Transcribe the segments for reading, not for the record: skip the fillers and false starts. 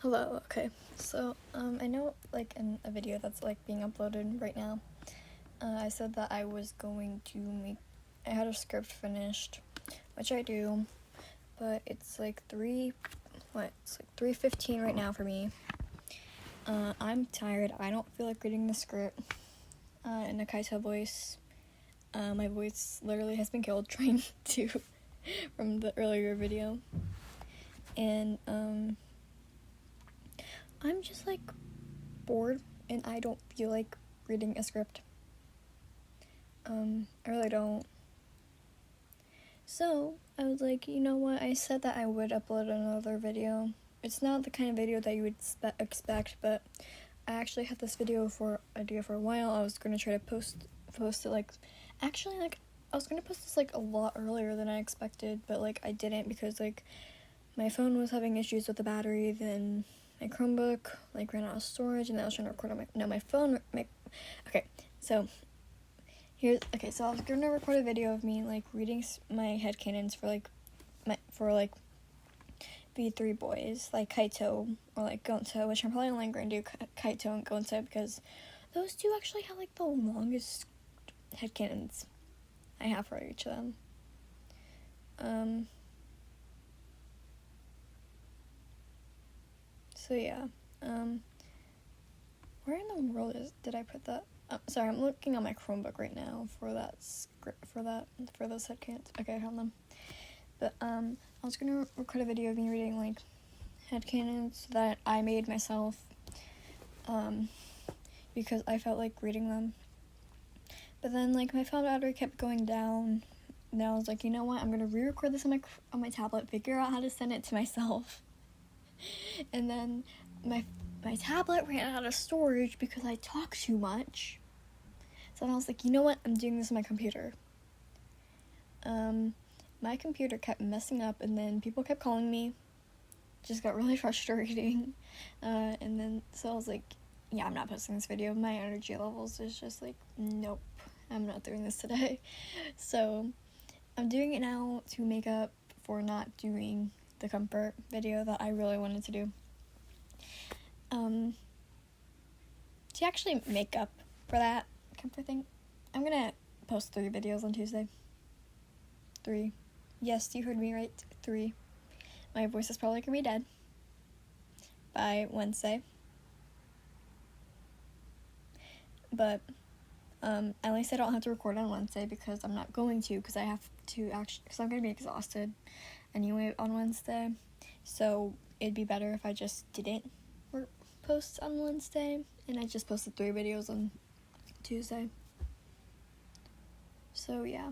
Hello, okay, so, I know, like, in a video that's, like, being uploaded right now, I said that I was going to I had a script finished, which I do, but it's, like, 3:15 right now for me. I'm tired, I don't feel like reading the script, in a Kaito voice. My voice literally has been killed trying to, from the earlier video, and, I'm just, like, bored, and I don't feel like reading a script. I really don't. So, I was like, you know what, I said that I would upload another video. It's not the kind of video that you would expect, but I actually had this idea for a while. I was gonna try to post it, like, actually, like, I was gonna post this, like, a lot earlier than I expected, but, like, I didn't because, like, my phone was having issues with the battery, then my Chromebook, like, ran out of storage, and I was trying to record on my phone, okay, so I was gonna record a video of me, like, reading my headcanons for the three boys, like Kaito or like Gonta, which I'm probably only gonna do Kaito and Gonta because those two actually have, like, the longest headcanons I have for each of them. So yeah, where in the world did I put that? Sorry, I'm looking on my Chromebook right now for that script, for those headcanons. Okay, I found them. But, I was gonna record a video of me reading, like, headcanons that I made myself, because I felt like reading them. But then, like, my phone battery kept going down, and I was like, you know what, I'm gonna re-record this on my tablet, figure out how to send it to myself. And then my tablet ran out of storage because I talk too much. So then I was like, you know what, I'm doing this on my computer. My computer kept messing up, and then people kept calling me. Just got really frustrating. And then, so I was like, yeah, I'm not posting this video. My energy levels is just like, nope, I'm not doing this today. So I'm doing it now to make up for not doing the comfort video that I really wanted to do. To actually make up for that comfort thing, I'm gonna post 3 videos on Tuesday. 3. Yes, you heard me right. 3. My voice is probably gonna be dead by Wednesday. But, at least I don't have to record on Wednesday because I'm not going to, because I'm gonna be exhausted anyway on Wednesday. So it'd be better if I just didn't post on Wednesday, and I just posted 3 videos on Tuesday. So yeah.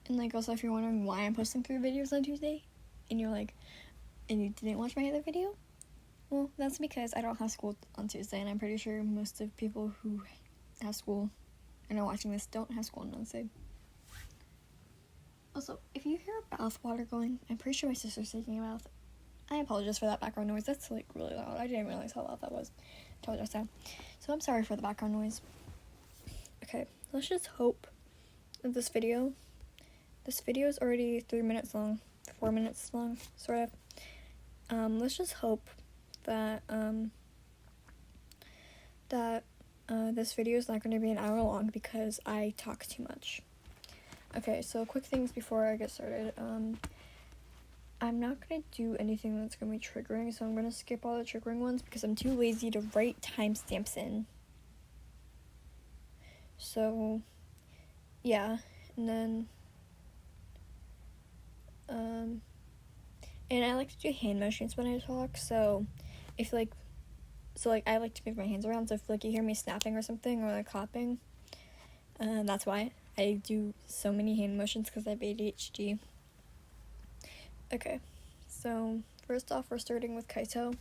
And, like, also, if you're wondering why I'm posting 3 videos on Tuesday, and you're like, and you didn't watch my other video, well, that's because I don't have school on Tuesday, and I'm pretty sure most of people who have school and are watching this don't have school on Wednesday. Also, if you hear bath water going, I'm pretty sure my sister's taking a bath. I apologize for that background noise. That's, like, really loud. I didn't realize how loud that was. I apologize now. So I'm sorry for the background noise. Okay, let's just hope that this video is already 3 minutes long, 4 minutes long, sort of. Let's just hope that, this video is not going to be an hour long because I talk too much. Okay, so quick things before I get started. I'm not going to do anything that's going to be triggering, so I'm going to skip all the triggering ones because I'm too lazy to write timestamps in. So, yeah, and then, and I like to do hand motions when I talk, so if, like, I like to move my hands around, so if, like, you hear me snapping or something, or, like, clapping, that's why I do so many hand motions, because I have ADHD. Okay, so first off, we're starting with Kaito,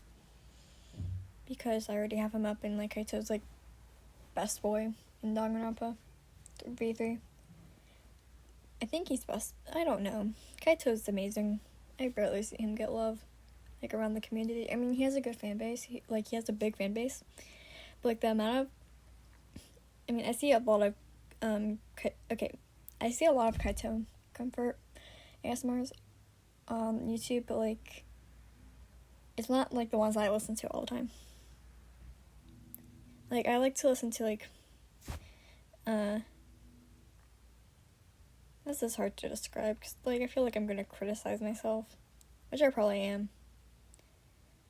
because I already have him up, and, like, Kaito's, like, best boy in Danganronpa V3. I think he's best. I don't know. Kaito's amazing. I barely see him get love, like, around the community. I mean, he has a good fan base. He has a big fan base. But, like, the amount of... I mean, I see a lot of... I see a lot of Kaito comfort ASMRs on YouTube, but, like... It's not like the ones that I listen to all the time. Like, I like to listen to, like, this is hard to describe, because, like, I feel like I'm gonna criticize myself, which I probably am.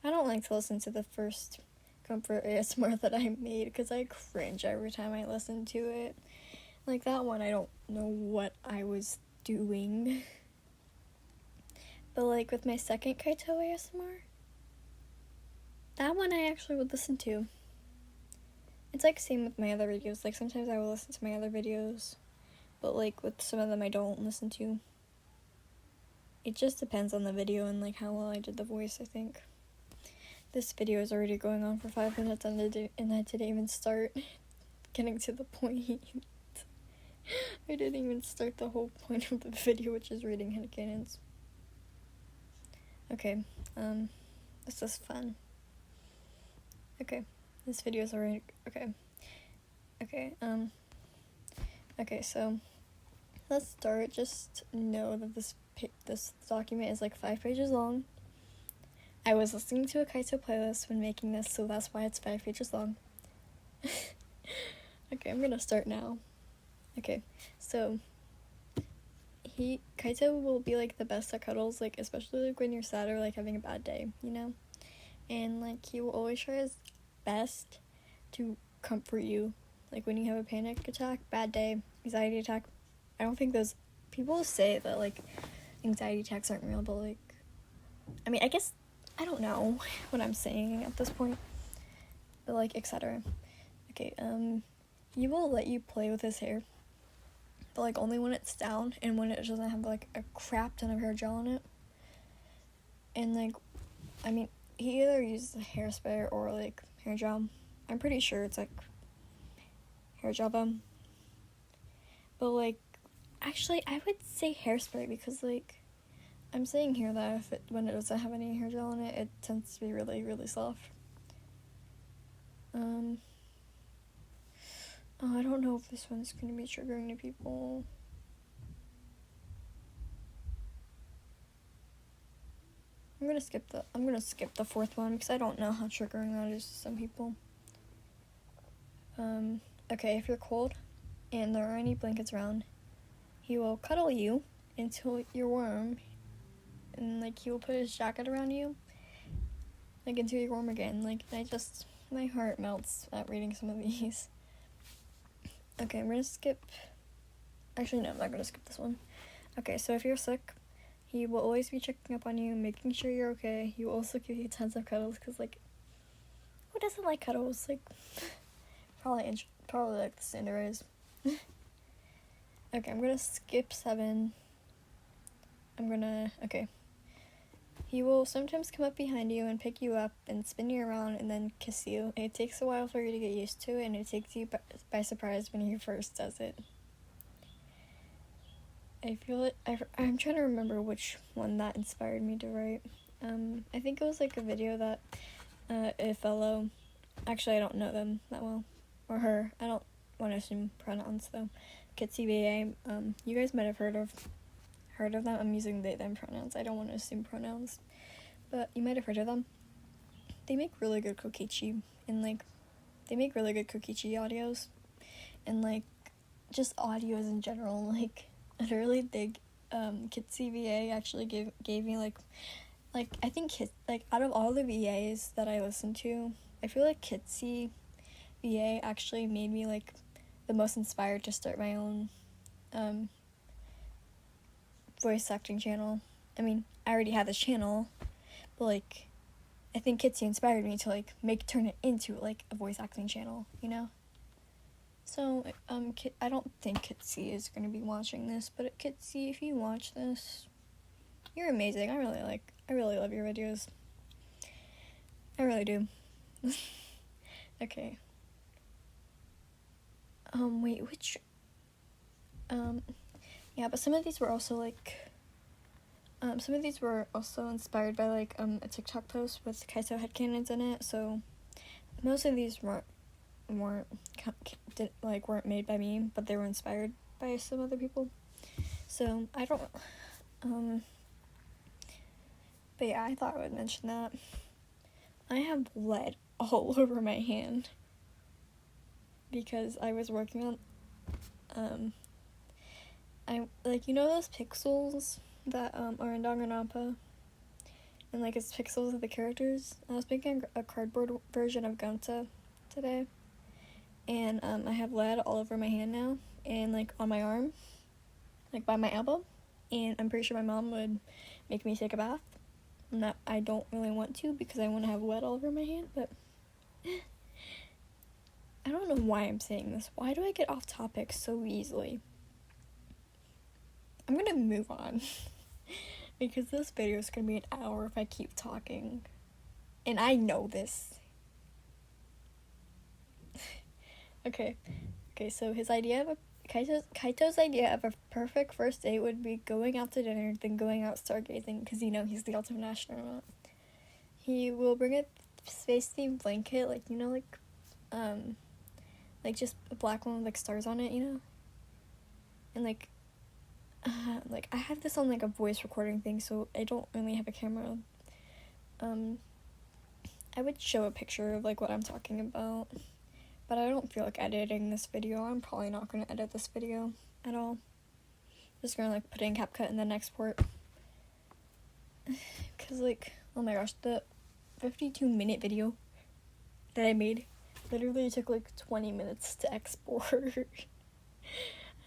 I don't like to listen to the first comfort ASMR that I made, because I cringe every time I listen to it. Like, that one, I don't know what I was doing. But, like, with my second Kaito ASMR, that one I actually would listen to. It's like same with my other videos. Like, sometimes I will listen to my other videos, but, like, with some of them I don't listen to. It just depends on the video and, like, how well I did the voice, I think. This video is already going on for 5 minutes, and I didn't even start getting to the point. I didn't even start the whole point of the video, which is reading headcanons. Okay, this is fun. Okay, this video is already, okay, so let's start. Just know that this document is like 5 pages long. I was listening to a Kaito playlist when making this, so that's why it's 5 pages long. Okay, I'm gonna start now. Okay, so Kaito will be like the best at cuddles, like especially like when you're sad or like having a bad day, you know? And like he will always try his best to comfort you. Like when you have a panic attack, bad day, anxiety attack. I don't think those people say that like anxiety attacks aren't real, but like, I mean, I guess I don't know what I'm saying at this point, but like, etc. Okay, he will let you play with his hair, but like only when it's down and when it doesn't have like a crap ton of hair gel on it. And like, I mean, he either uses a hairspray or like hair gel. I'm pretty sure it's like hair gel though. But like, actually, I would say hairspray because like, I'm saying here that when it doesn't have any hair gel in it, it tends to be really, really soft. Oh, I don't know if this one's gonna be triggering to people. I'm gonna skip the fourth one because I don't know how triggering that is to some people. Okay, if you're cold and there are any blankets around, he will cuddle you until you're warm, and like he will put his jacket around you, like until you're warm again. Like my heart melts at reading some of these. Okay, I'm gonna skip. Actually, no, I'm not gonna skip this one. Okay, so if you're sick, he will always be checking up on you, making sure you're okay. He will also give you tons of cuddles, because, like, who doesn't like cuddles? Like, probably like the standard is. Okay, I'm gonna skip 7. Okay. He will sometimes come up behind you and pick you up and spin you around and then kiss you. It takes a while for you to get used to it, and it takes you by surprise when he first does it. I feel it. I'm trying to remember which one that inspired me to write. I think it was like a video that a fellow, actually I don't know them that well, or her. I don't want to assume pronouns though. Kitsy BA. You guys might have heard of them. I'm using they them pronouns. I don't want to assume pronouns, but you might have heard of them. They make really good kokichi, and like they make really good kokichi audios, and like just audios in general. Like I really dig Kitsy VA actually gave me like I think out of all the VAs that I listen to, I feel like Kitsy VA actually made me like the most inspired to start my own voice acting channel. I mean, I already had this channel, but like I think Kitsy inspired me to like turn it into like a voice acting channel, you know? So, I don't think Kitsy is going to be watching this, but Kitsy, if you watch this, you're amazing. I really love your videos. I really do. Okay. Wait, which, yeah, but some of these were also, like, inspired by, like, a TikTok post with Kaito headcanons in it, so most of these weren't made by me, but they were inspired by some other people. So but yeah, I thought I would mention that. I have lead all over my hand because I was working on, I, like, you know those pixels that, are in Danganronpa? And, like, it's pixels of the characters? I was making a cardboard version of Gonta today, and, I have lead all over my hand now, and, like, on my arm, like, by my elbow, and I'm pretty sure my mom would make me take a bath, and that I don't really want to because I want to have lead all over my hand, but I don't know why I'm saying this. Why do I get off topic so easily? I'm gonna move on because this video is gonna be an hour if I keep talking, and I know this. Okay, so his idea of Kaito's idea of a perfect first date would be going out to dinner, then going out stargazing, because, you know, he's the ultimate astronaut. He will bring a space-themed blanket, like, you know, like just a black one with, like, stars on it, you know? And, like, I have this on, like, a voice recording thing, so I don't really have a camera. I would show a picture of, like, what I'm talking about. But I don't feel like editing this video. I'm probably not going to edit this video at all. Just going to, like, put it in CapCut and then export. Because, like, oh my gosh, the 52-minute video that I made literally took, like, 20 minutes to export.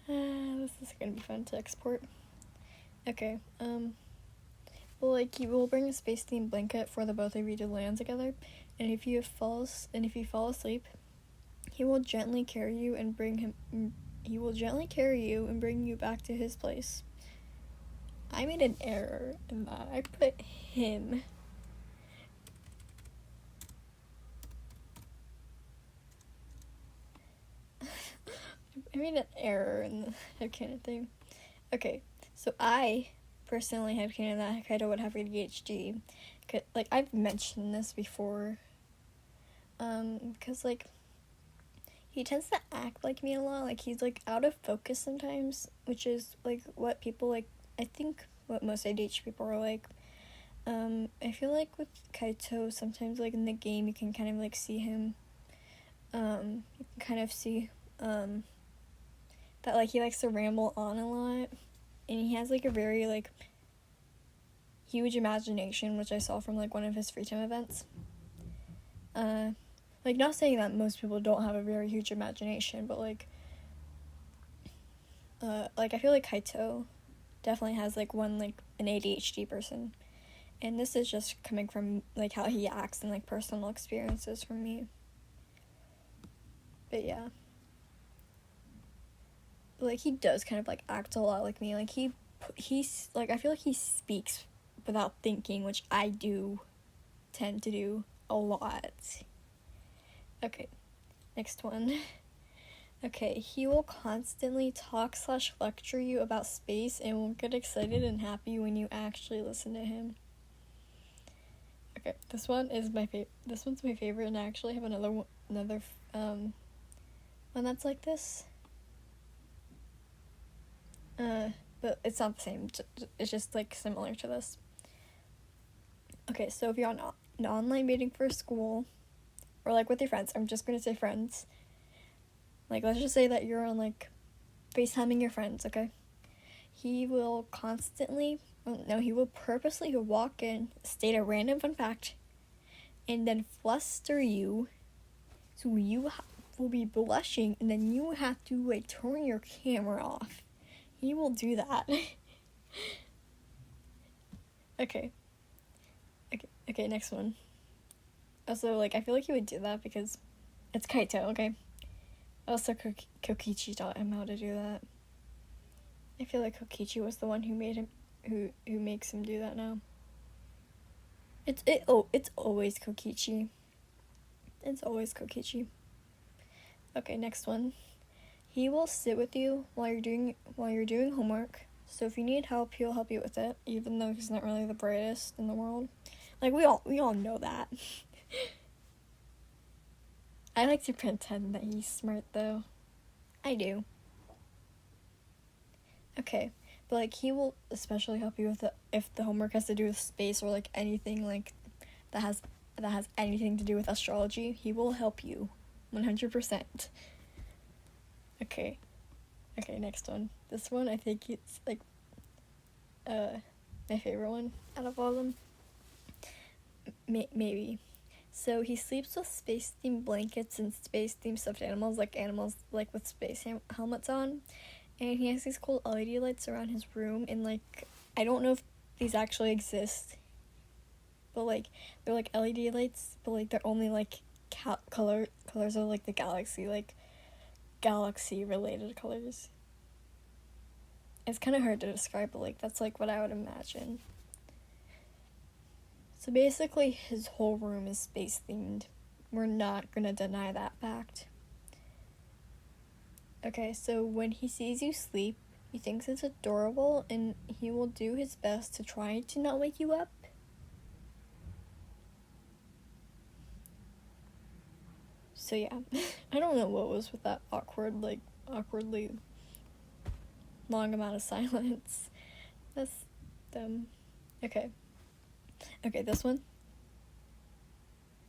This is going to be fun to export. Okay, well, like, he will bring a space-themed blanket for the both of you to land together. And if you fall asleep, he will gently carry you and bring you back to his place. I made an error in that. I put him. I made an error in the headcanon thing. Okay, so I personally headcanon that Kaito would have ADHD. Like, I've mentioned this before. Because, like, he tends to act like me a lot. Like, he's, like, out of focus sometimes, which is, like, what people, like, I think what most ADHD people are like. I feel like with Kaito, sometimes, like, in the game, you can kind of, like, see him, you can kind of see, that, like, he likes to ramble on a lot, and he has, like, a very, like, huge imagination, which I saw from, like, one of his free time events. Like, not saying that most people don't have a very huge imagination, but, like, I feel like Kaito definitely has, like, an ADHD person, and this is just coming from, like, how he acts and, like, personal experiences from me. But, yeah. Like, he does kind of, like, act a lot like me. Like, he's, like, I feel like he speaks without thinking, which I do tend to do a lot. Okay, next one. Okay, he will constantly talk/lecture you about space and will get excited and happy when you actually listen to him. Okay, this one's my favorite, and I actually have another one that's like this. But it's not the same. It's just, like, similar to this. Okay, so if you're on an online meeting for school, or, like, with your friends, I'm just gonna say friends. Like, let's just say that you're on, like, FaceTiming your friends, okay? He will purposely walk in, state a random fun fact, and then fluster you, so you will be blushing, and then you have to, like, turn your camera off. He will do that. Okay, next one. Also, like, I feel like he would do that because it's Kaito, okay? Also, Kokichi taught him how to do that. I feel like Kokichi was the one who made him, who makes him do that now. It's always Kokichi. It's always Kokichi. Okay, next one. He will sit with you while you're doing homework. So if you need help, he'll help you with it, even though he's not really the brightest in the world. Like, we all know that. I like to pretend that he's smart, though. I do. Okay, but, like, he will especially help you with if the homework has to do with space or, like, anything, like, that has that has anything to do with astrology, he will help you 100%. Okay, next one. This one, I think it's like my favorite one out of all of them. Maybe. So he sleeps with space-themed blankets and space-themed stuffed animals like with space helmets on. And he has these cool LED lights around his room, and like, I don't know if these actually exist, but like, they're like LED lights, but like, they're only like colors of like the galaxy, like galaxy related colors. It's kind of hard to describe, but like, that's like what I would imagine. So basically, his whole room is space themed. We're not gonna deny that fact. Okay, so when he sees you sleep, he thinks it's adorable, and he will do his best to try to not wake you up. So yeah, I don't know what was with that awkwardly long amount of silence. That's dumb. Okay, this one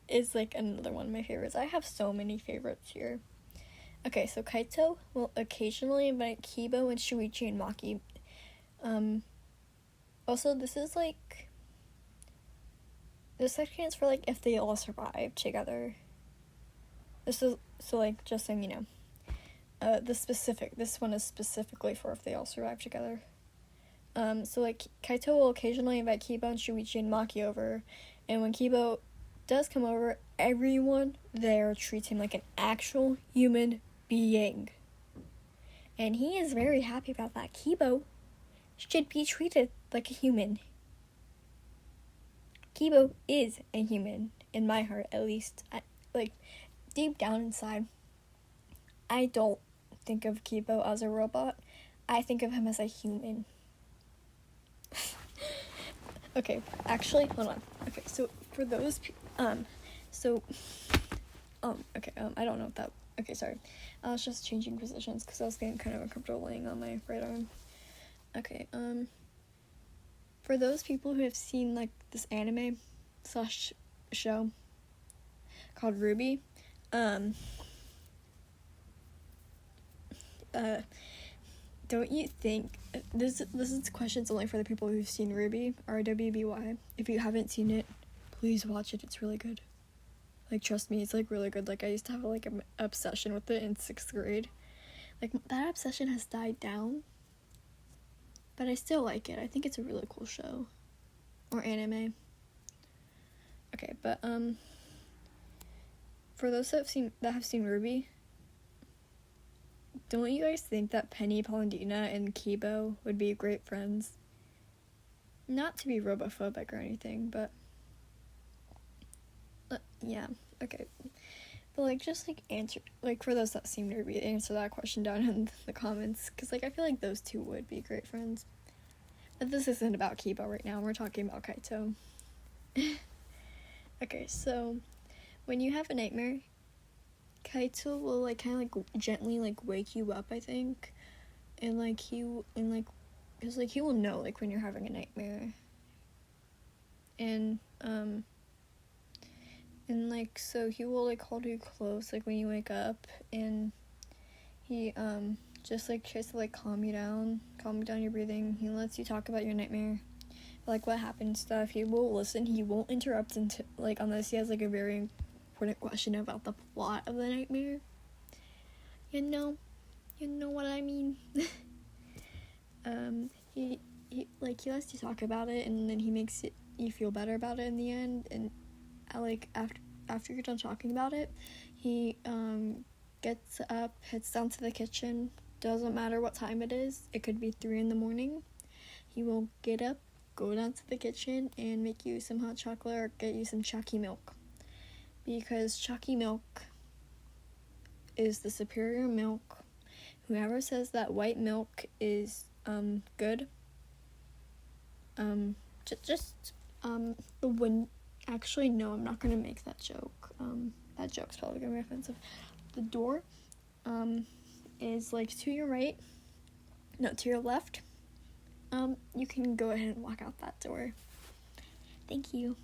is like another one of my favorites. I have so many favorites here. Okay, so Kaito will occasionally invite Kibo and Shuichi and Maki. Also, this section is for like if they all survive together. This is so like just so you know. This one is specifically for if they all survive together. So like Kaito will occasionally invite Kibo and Shuichi and Maki over, and when Kibo does come over, everyone there treats him like an actual human being. And he is very happy about that. Kibo should be treated like a human. Kibo is a human, in my heart at least. Like, deep down inside, I don't think of Kibo as a robot. I think of him as a human. Okay, actually, hold on. Okay, so for those I don't know if that... Okay, sorry. I was just changing positions because I was getting kind of uncomfortable laying on my right arm. Okay, for those people who have seen, like, this anime / show called RWBY, don't you think... This is questions only for the people who've seen RWBY, RWBY. If you haven't seen it, please watch it. It's really good. Like, trust me, it's, like, really good. Like, I used to have, like, an obsession with it in 6th grade. Like, that obsession has died down. But I still like it. I think it's a really cool show. Or anime. Okay, but, for those that have seen RWBY, don't you guys think that Penny, Paulina, and Kibo would be great friends? Not to be robophobic or anything, but... yeah, okay. But, like, just, like, answer... Like, for those that seem to be, answer that question down in the comments. Because, like, I feel like those two would be great friends. But this isn't about Kibo right now. We're talking about Kaito. Okay, so... when you have a nightmare, Kaito will, like, kind of, like, gently, like, wake you up, I think. And, like, because, like, he will know, like, when you're having a nightmare. And, like, so he will, like, hold you close, like, when you wake up, and he, just, like, tries to, like, calm you down your breathing. He lets you talk about your nightmare, like, what happened, stuff. He will listen. He won't interrupt until, like, unless he has, like, a very important question about the plot of the nightmare. You know what I mean. He lets you talk about it, and then he makes you feel better about it in the end. And like after you're done talking about it, he gets up, heads down to the kitchen. Doesn't matter what time it is. It could be 3 a.m. He will get up, go down to the kitchen, and make you some hot chocolate or get you some chalky milk. Because chalky milk is the superior milk. Whoever says that white milk is good, actually, no, I'm not gonna make that joke. That joke's probably gonna be offensive. The door is, like, to your right, no, to your left. You can go ahead and walk out that door. Thank you.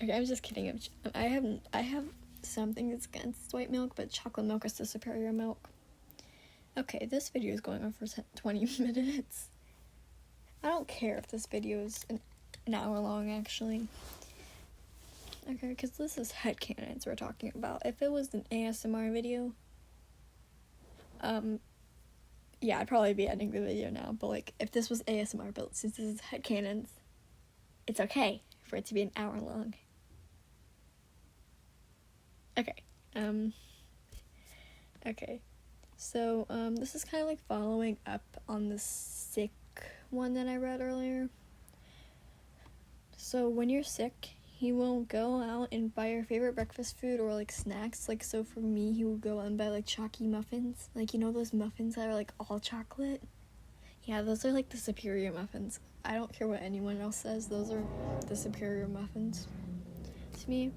Okay, I'm just kidding. I have something that's against white milk, but chocolate milk is the superior milk. Okay, this video is going on for 20 minutes. I don't care if this video is an hour long, actually. Okay, because this is headcanons we're talking about. If it was an ASMR video, yeah, I'd probably be ending the video now. But, like, if this was ASMR, but since this is headcanons, it's okay for it to be an hour long. Okay, okay. So, this is kind of like following up on the sick one that I read earlier. So, when you're sick, he will go out and buy your favorite breakfast food or, like, snacks. Like, so for me, he will go out and buy, like, chalky muffins. Like, you know those muffins that are, like, all chocolate? Yeah, those are, like, the superior muffins. I don't care what anyone else says. Those are the superior muffins to me.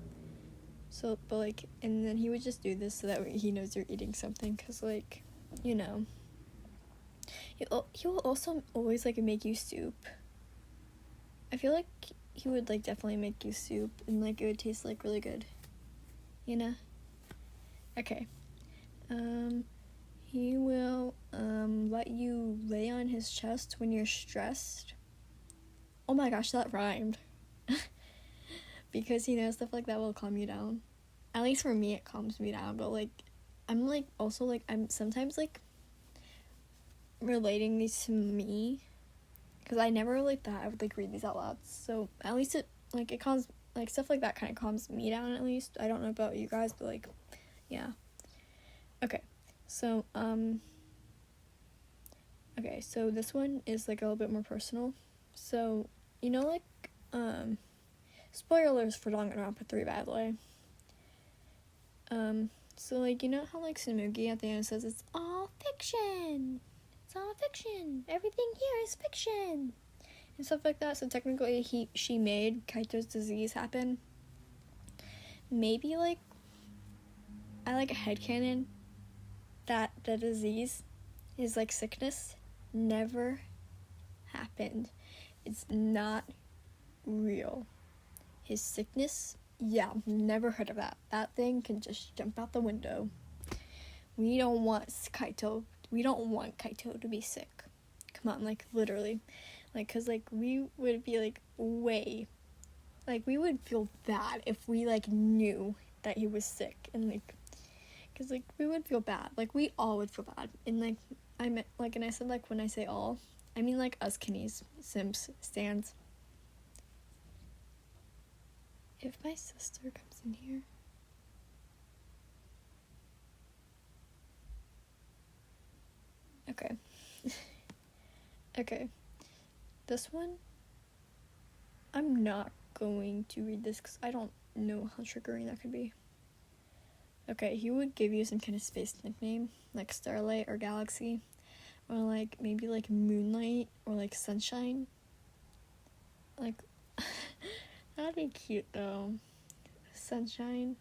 So, but, like, and then he would just do this so that he knows you're eating something. Because, like, you know. He will also always, like, make you soup. I feel like he would, like, definitely make you soup. And, like, it would taste, like, really good. You know? Okay. He will, let you lay on his chest when you're stressed. Oh my gosh, that rhymed. Because, you know, stuff like that will calm you down. At least for me, it calms me down. But, like, I'm, like, also, like, I'm sometimes, like, relating these to me. Because I never really thought I would, like, read these out loud. So, at least it, like, it calms, like, stuff like that kind of calms me down, at least. I don't know about you guys, but, like, yeah. Okay. So, okay, so this one is, like, a little bit more personal. So, you know, like, spoilers for Danganronpa 3, by the way. So, like, you know how, like, Samugi at the end says, it's all fiction! It's all fiction! Everything here is fiction! And stuff like that, so technically she made Kaito's disease happen. Maybe, like, I like a headcanon that the disease is, like, sickness never happened. It's not real. His sickness, yeah, never heard of that. That thing can just jump out the window. We don't want Kaito to be sick. Come on, like, literally. Like, because, like, we would be, like, we would feel bad if we, like, knew that he was sick. And, like, because, like, we would feel bad. Like, we all would feel bad. And, like, I meant, like, and I said, like, when I say all, I mean, like, us Kennies, Sims, Stans. If my sister comes in here. Okay. Okay. This one, I'm not going to read this because I don't know how triggering that could be. Okay, he would give you some kind of space nickname, like Starlight or Galaxy, or, like, maybe, like, Moonlight or, like, Sunshine. Like, that'd be cute, though. Sunshine.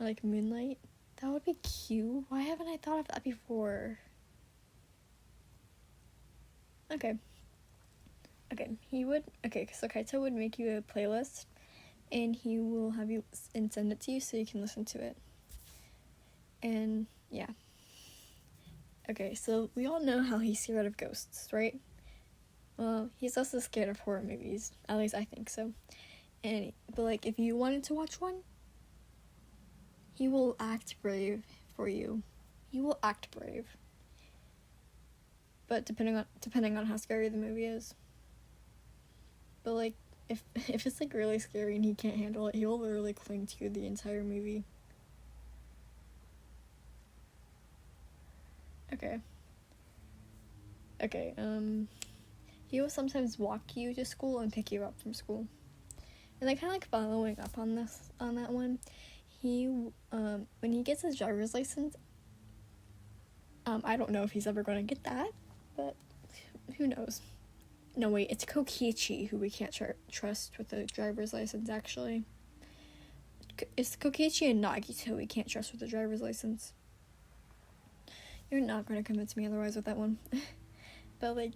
Or, like, Moonlight. That would be cute. Why haven't I thought of that before? Okay, so Kaito would make you a playlist, and he will have you and send it to you so you can listen to it. And, yeah. Okay, so we all know how he's scared of ghosts, right? Well, he's also scared of horror movies. At least I think so. But, like, if you wanted to watch one, he will act brave for you. He will act brave. But depending on how scary the movie is. But, like, if it's, like, really scary and he can't handle it, he will literally cling to you the entire movie. Okay, he will sometimes walk you to school and pick you up from school. And, like, kind of, like, following up on that one, he, when he gets his driver's license, I don't know if he's ever going to get that, but who knows. No, wait, it's Kokichi who we can't trust with a driver's license, actually. It's Kokichi and Nagito we can't trust with a driver's license. You're not going to convince me otherwise with that one. But, like,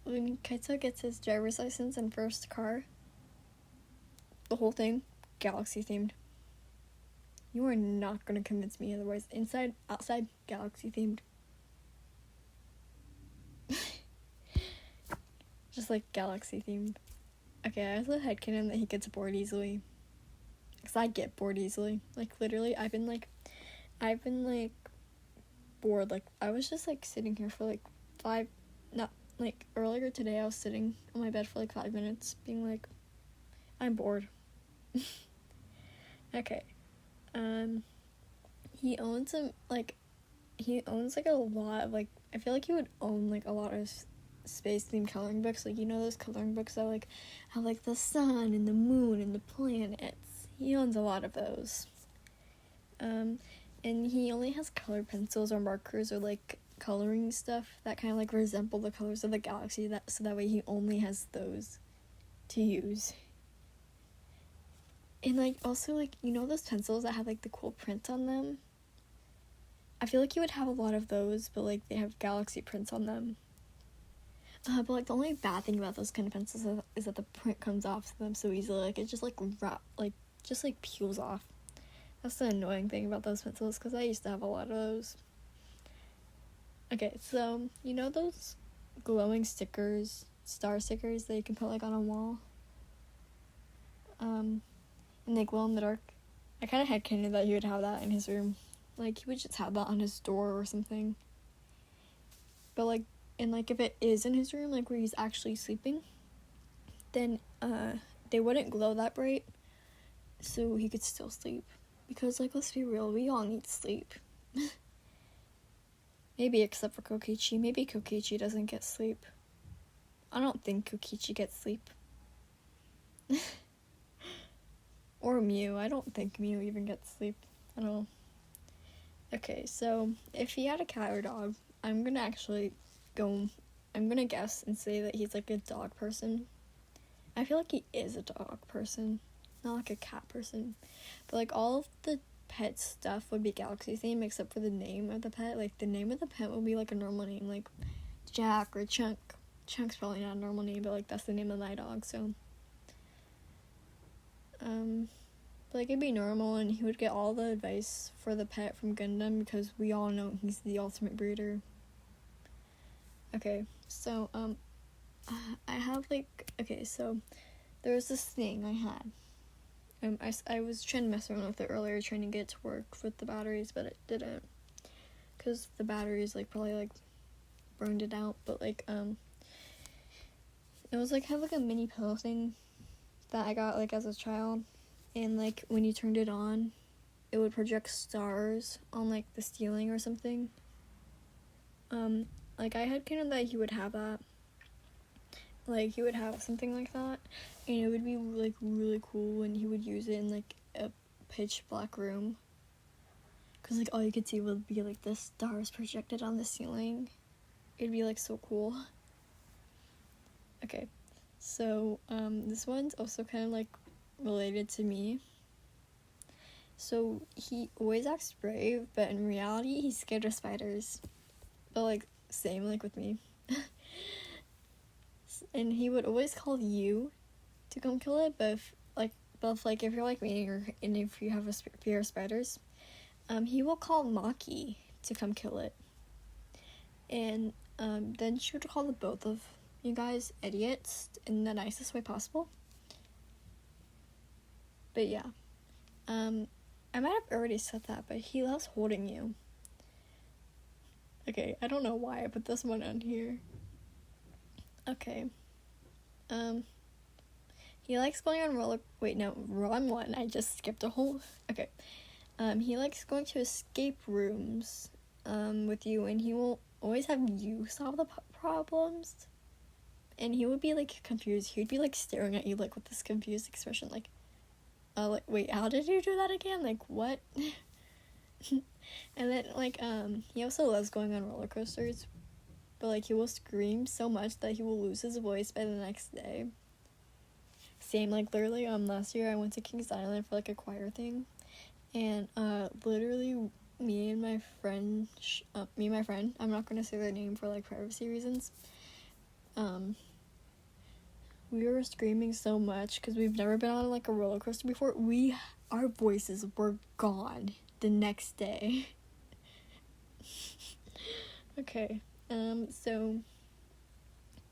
when Kaito gets his driver's license and first car, the whole thing, galaxy themed. You are not gonna convince me otherwise. Inside, outside, galaxy themed. Just like galaxy themed. Okay, I also headcanon that he gets bored easily. Because I get bored easily. Like, literally, I've been bored. Like, I was just, like, sitting here for, like, earlier today I was sitting on my bed for, like, 5 minutes, being like, I'm bored. Okay. He owns, a lot of, like, I feel like he would own, like, a lot of space-themed coloring books. Like, you know those coloring books that, like, have, like, the sun and the moon and the planets? He owns a lot of those. And he only has colored pencils or markers or, like, coloring stuff that kind of, like, resemble the colors of the galaxy, so that way he only has those to use. And, like, also, like, you know those pencils that have, like, the cool print on them? I feel like he would have a lot of those, but, like, they have galaxy prints on them. But, like, the only bad thing about those kind of pencils is that the print comes off them so easily. Like, it just, like, peels off. That's the annoying thing about those pencils, because I used to have a lot of those. Okay, so, you know those glowing stickers, star stickers that you can put, like, on a wall? And they glow in the dark? I kind of headcanoned that he would have that in his room. Like, he would just have that on his door or something. But, like, and, like, if it is in his room, like, where he's actually sleeping, then, they wouldn't glow that bright, so he could still sleep. Because, like, let's be real, we all need sleep. Maybe except for Kokichi. Maybe Kokichi doesn't get sleep. I don't think Kokichi gets sleep. Or Mew. I don't think Mew even gets sleep. I don't know. Okay, so if he had a cat or dog, I'm gonna guess and say that he's, like, a dog person. I feel like he is a dog person, not, like, a cat person. But, like, all of the pet stuff would be galaxy theme except for the name of the pet. Like, the name of the pet would be, like, a normal name, like Jack or Chunk. Chunk's probably not a normal name, but, like, that's the name of my dog, so like, it'd be normal, and he would get all the advice for the pet from Gundam, because we all know he's the ultimate breeder. Okay, so I have, like, okay, so there was this thing I had. I was trying to mess around with it earlier, trying to get it to work with the batteries, but it didn't, because the batteries, like, probably, like, burned it out. But, like, it was, like, kind of like a mini pillow thing that I got, like, as a child, and, like, when you turned it on, it would project stars on, like, the ceiling or something. Like, I had kind of that he would have that. Like, he would have something like that, and it would be, like, really cool when he would use it in, like, a pitch black room. Because, like, all you could see would be, like, the stars projected on the ceiling. It'd be, like, so cool. Okay, so, this one's also kind of, like, related to me. So, he always acts brave, but in reality, he's scared of spiders. But, like, same, like, with me. And he would always call you to come kill it, but if you're like me, and if you have a fear of spiders, he will call Maki to come kill it. And then she would call the both of you guys idiots in the nicest way possible. But yeah, I might have already said that, but he loves holding you. Okay, I don't know why I put this one on here. Okay. He likes going on wrong one. I just skipped a whole. Okay. He likes going to escape rooms, with you, and he will always have you solve the problems. And he would be, like, confused. He would be, like, staring at you, like, with this confused expression, like, wait, how did you do that again? Like, what? And then, like, he also loves going on roller coasters, but, like, he will scream so much that he will lose his voice by the next day. Same, like, literally, last year I went to Kings Island for, like, a choir thing, and, literally, me and my friend, I'm not gonna say their name for, like, privacy reasons, we were screaming so much because we've never been on like a roller coaster before. Our voices were gone the next day. Okay, so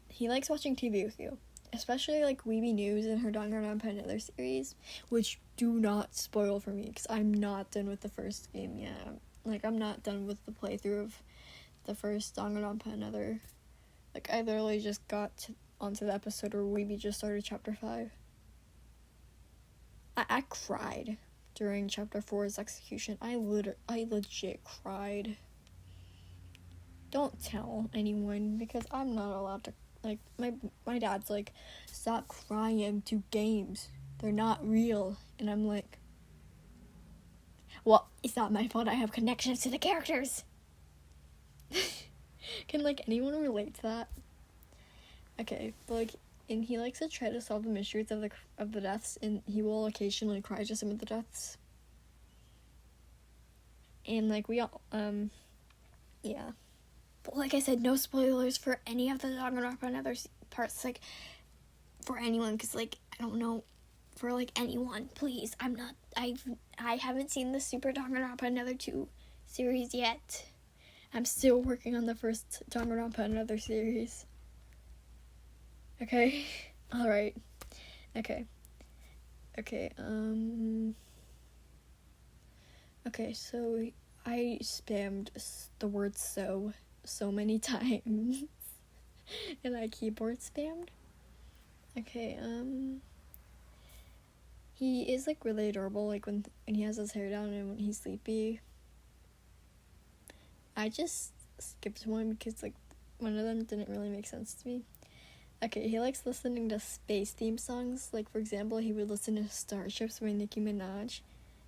he likes watching TV with you, especially like Weeby News and her Danganronpa another series, which do not spoil for me because I'm not done with the first game yet. Like, I'm not done with the playthrough of the first Danganronpa another. Like, I literally just got onto the episode where Weeby just started chapter 5. I cried during chapter 4's execution. I legit cried. Don't tell anyone because I'm not allowed to. Like, my dad's like, stop crying to games. They're not real. And I'm like, well, it's not my fault I have connections to the characters. Can, like, anyone relate to that? Okay, but, like, and he likes to try to solve the mysteries of the deaths, and he will occasionally cry to some of the deaths. And, like, we all, yeah. But like I said, no spoilers for any of the Danganronpa and other parts, like, for anyone, because, like, I don't know, for, like, anyone, please, I haven't seen the Super Danganronpa Another 2 series yet. I'm still working on the first Danganronpa Another series. Okay? Alright. Okay, so I spammed the word so many times. And I keyboard spammed. Okay, he is, like, really adorable, like, when he has his hair down and when he's sleepy. I just skipped one because, like, one of them didn't really make sense to me. Okay, he likes listening to space theme songs. Like, for example, he would listen to Starships by Nicki Minaj.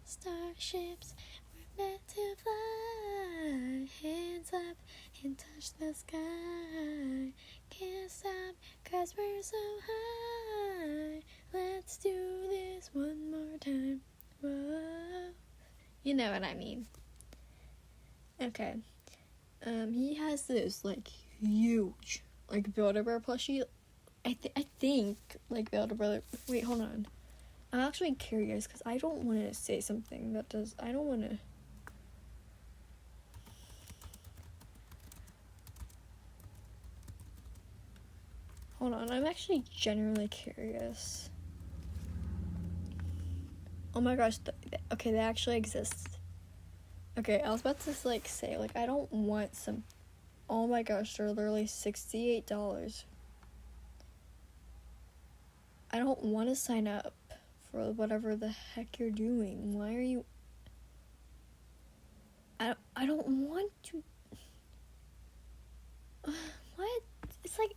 Starships were meant to fly, hands up and touch the sky. Can't stop 'cause we're so high. Let's do this one more time. Whoa. You know what I mean. Okay. He has this, like, huge, like, Build-A-Bear plushie. I think, like, Build-A-Bear... Wait, hold on. I'm actually curious, because I don't want to say something that does... I don't want to... Hold on, I'm actually genuinely curious. Oh my gosh, okay, they actually exist. Okay, I was about to, like, say, like, I don't want some... Oh my gosh, they're literally $68. I don't want to sign up for whatever the heck you're doing. Why are you... I don't want to... What? It's like,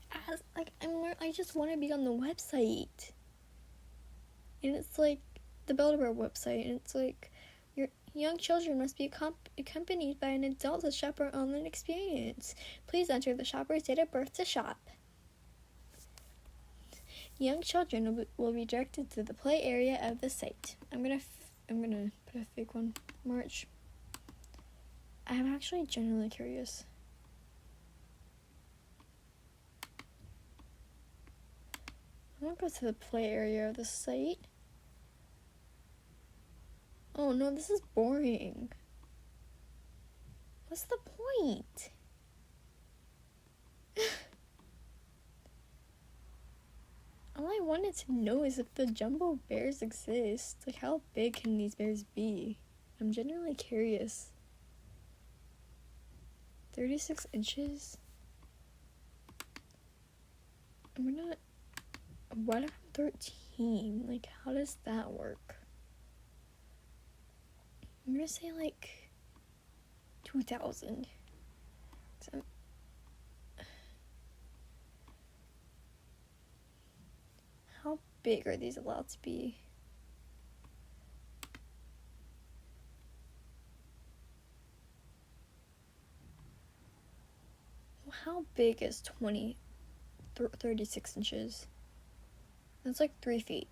I just want to be on the website. And it's like, the Build-A-Bear website, and it's like, your young children must be accompanied by an adult to shop our online experience. Please enter the shopper's date of birth to shop. Young children will be directed to the play area of the site. I'm gonna put a fake one. March. I'm actually genuinely curious. I'm gonna go to the play area of the site. Oh no, this is boring. What's the point? All I wanted to know is if the jumbo bears exist. Like, how big can these bears be? I'm genuinely curious. 36 inches? What if I'm 13? Like, how does that work? I'm gonna say, like, 2,000. How big are these allowed to be? How big is 36 inches? That's like 3 feet.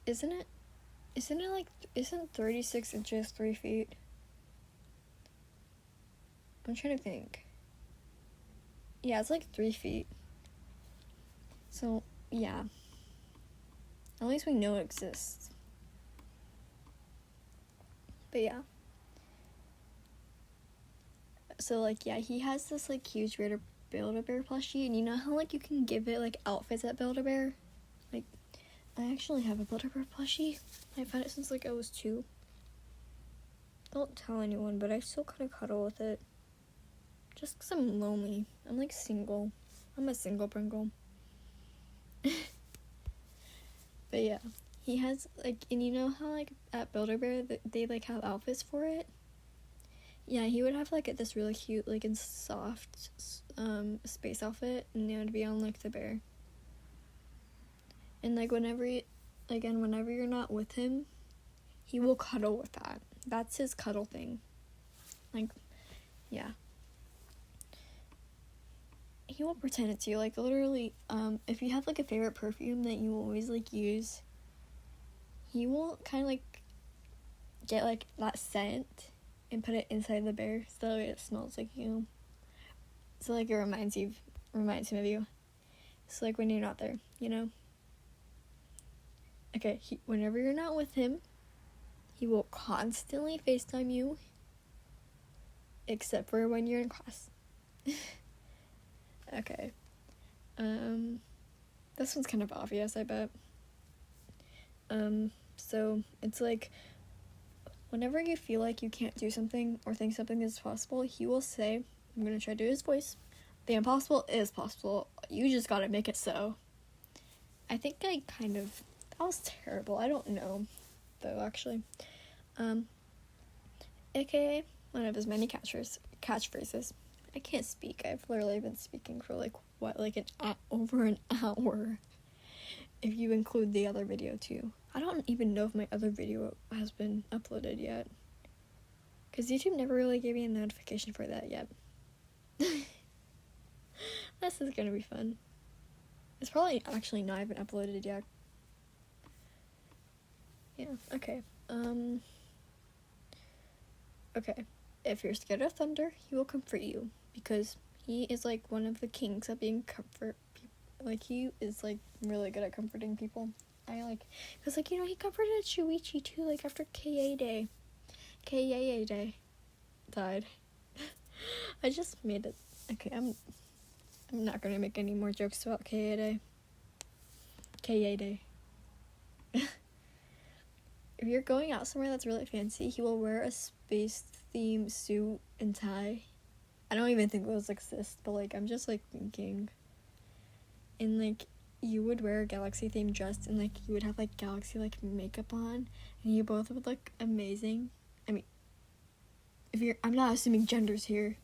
Isn't it? Isn't 36 inches 3 feet? I'm trying to think. Yeah, it's like 3 feet. So, yeah. At least we know it exists. But yeah. So, like, yeah, he has this, like, huge Build-A-Bear plushie. And you know how, like, you can give it, like, outfits at Build-A-Bear? Like, I actually have a Build-A-Bear plushie. I've had it since, like, I was 2. Don't tell anyone, but I still kind of cuddle with it. Just because I'm lonely. I'm, like, single. I'm a single Pringle. But yeah, he has, like, and you know how, like, at Build-A-Bear, they, like, have outfits for it? Yeah, he would have, like, this really cute, like, and soft, space outfit, and it would be on, like, the bear. And, like, whenever you're not with him, he will cuddle with that. That's his cuddle thing. Like, yeah. He will pretend it's you, like, literally, if you have, like, a favorite perfume that you always, like, use, he will kind of, like, get, like, that scent and put it inside the bear so it smells like you. So, like, it reminds him of you. So, like, when you're not there, you know? Okay, whenever you're not with him, he will constantly FaceTime you, except for when you're in class. Okay. This one's kind of obvious, I bet. So, it's like, whenever you feel like you can't do something or think something is possible, he will say, I'm gonna try to do his voice, the impossible is possible, you just gotta make it so. I think that was terrible, I don't know, though, actually. AKA one of his many catchphrases. I can't speak, I've literally been speaking for, like, over an hour, if you include the other video, too. I don't even know if my other video has been uploaded yet. Because YouTube never really gave me a notification for that yet. This is gonna be fun. It's probably actually not even uploaded yet. Yeah, okay. Okay. If you're scared of thunder, he will comfort you. Because he is, like, one of the kings of being like, he is, like, really good at comforting people. Because, like, you know, he comforted Shuichi, too, like, after KA Day died. I just made it. Okay, I'm not gonna make any more jokes about KA Day. If you're going out somewhere that's really fancy, he will wear a space-themed suit and tie. I don't even think those exist, but, like, I'm just, like, thinking. And, like, you would wear a galaxy-themed dress, and, like, you would have, like, galaxy, like, makeup on, and you both would look amazing. I mean, I'm not assuming genders here.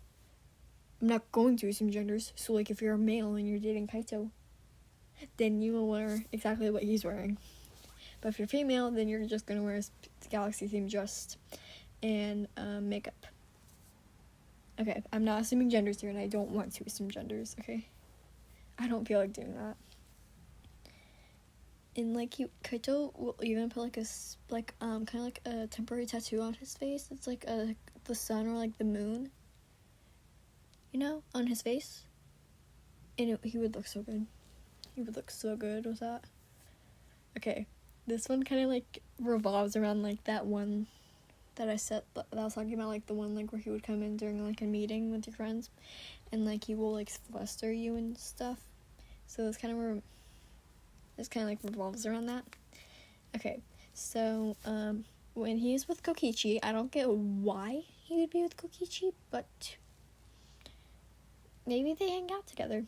I'm not going to assume genders. So, like, if you're a male and you're dating Kaito, then you will wear exactly what he's wearing. But if you're female, then you're just gonna wear a galaxy-themed dress and makeup. Okay, I'm not assuming genders here, and I don't want to assume genders, okay? I don't feel like doing that. And, like, Kaito will even put, like, kind of like a temporary tattoo on his face. It's like the sun or, like, the moon, you know, on his face. And he would look so good. He would look so good with that. Okay, this one kind of, like, revolves around, like, that one that I said, that I was talking about, like, the one, like, where he would come in during, like, a meeting with your friends, and, like, he will, like, fluster you and stuff. So this kind of like revolves around that. Okay, so when he's with Kokichi, I don't get why he would be with Kokichi, but maybe they hang out together.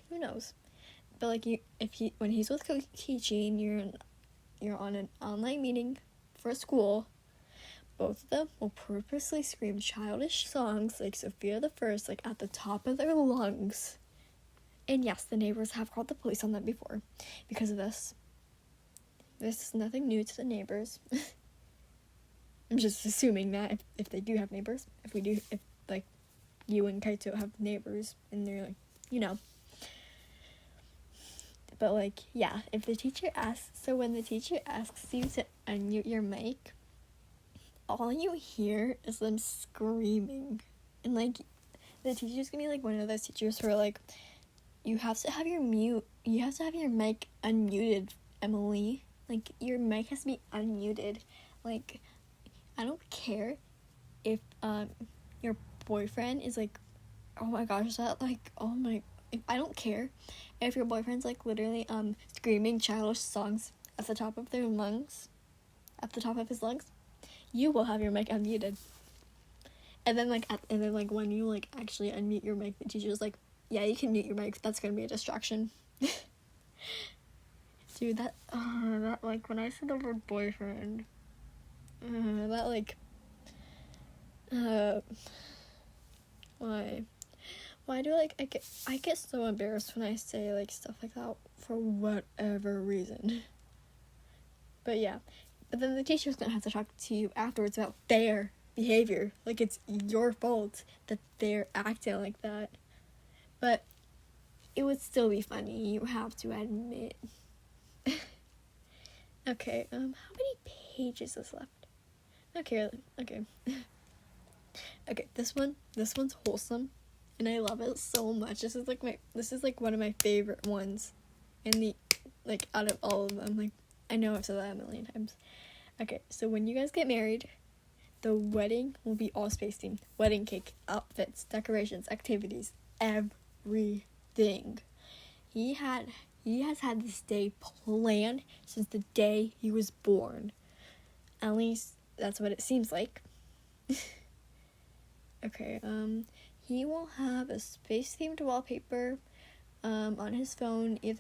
Who knows? But, like, when he's with Kokichi and you're on an online meeting for school, both of them will purposely scream childish songs like Sophia the First, like, at the top of their lungs. And yes, the neighbors have called the police on them before because of this. This is nothing new to the neighbors. I'm just assuming that if they do have neighbors, if like, you and Kaito have neighbors and they're, like, you know. But, like, yeah, when the teacher asks you to unmute your mic, all you hear is them screaming. And, like, the teacher's gonna be like one of those teachers who are like, you have to have your mic unmuted, Emily. Like, your mic has to be unmuted. Like, I don't care if your boyfriend is like, oh my gosh, is that like, I don't care if your boyfriend's like literally screaming childish songs at the top of his lungs, you will have your mic unmuted. And then when you like actually unmute your mic, the teacher's like, yeah, you can mute your mic, that's gonna be a distraction. Dude, that like, when I said the word boyfriend, that like, why do I get so embarrassed when I say like stuff like that for whatever reason. But yeah, but then the teacher's gonna have to talk to you afterwards about their behavior. Like, it's your fault that they're acting like that. But it would still be funny, you have to admit. Okay, how many pages is left? Okay. Okay, this one's wholesome, and I love it so much. This is like one of my favorite ones, and out of all of them. Like, I know I've said that a million times. Okay, so when you guys get married, the wedding will be all space themed. Wedding cake, outfits, decorations, activities, everything. He has had this day planned since the day he was born. At least that's what it seems like. Okay, he will have a space-themed wallpaper on his phone, if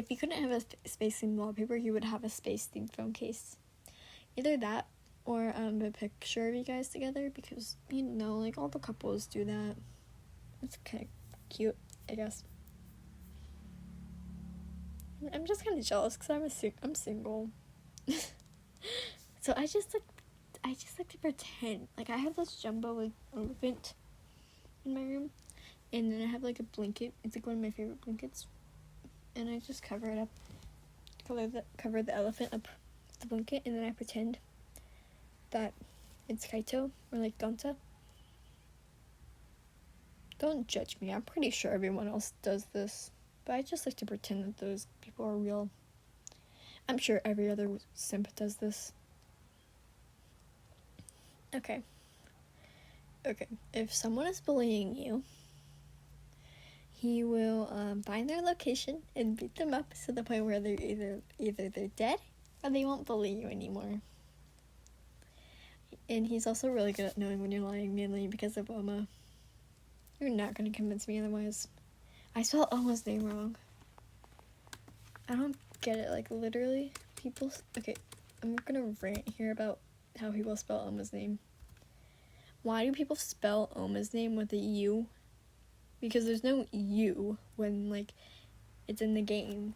he couldn't have a space-themed wallpaper, he would have a space-themed phone case. Either that, or a picture of you guys together, because, like, all the couples do that. It's kind of cute, I guess. I'm just kind of jealous, because I'm single. So I just like to pretend. Like, I have this jumbo, like, elephant in my room, and then I have, like, a blanket. It's, like, one of my favorite blankets, and I just cover it up, cover the elephant up with the blanket, and then I pretend that it's Kaito, or, like, Gonta. Don't judge me, I'm pretty sure everyone else does this, but I just like to pretend that those people are real. I'm sure every other simp does this. Okay, if someone is bullying you, he will find their location and beat them up to the point where they're either they're dead or they won't bully you anymore. And he's also really good at knowing when you're lying, mainly because of Oma. You're not going to convince me otherwise. I spelled Oma's name wrong. I don't get it, like, literally, okay, I'm gonna rant here about how people spell Oma's name. Why do people spell Oma's name with a U? Because there's no U when, like, it's in the game.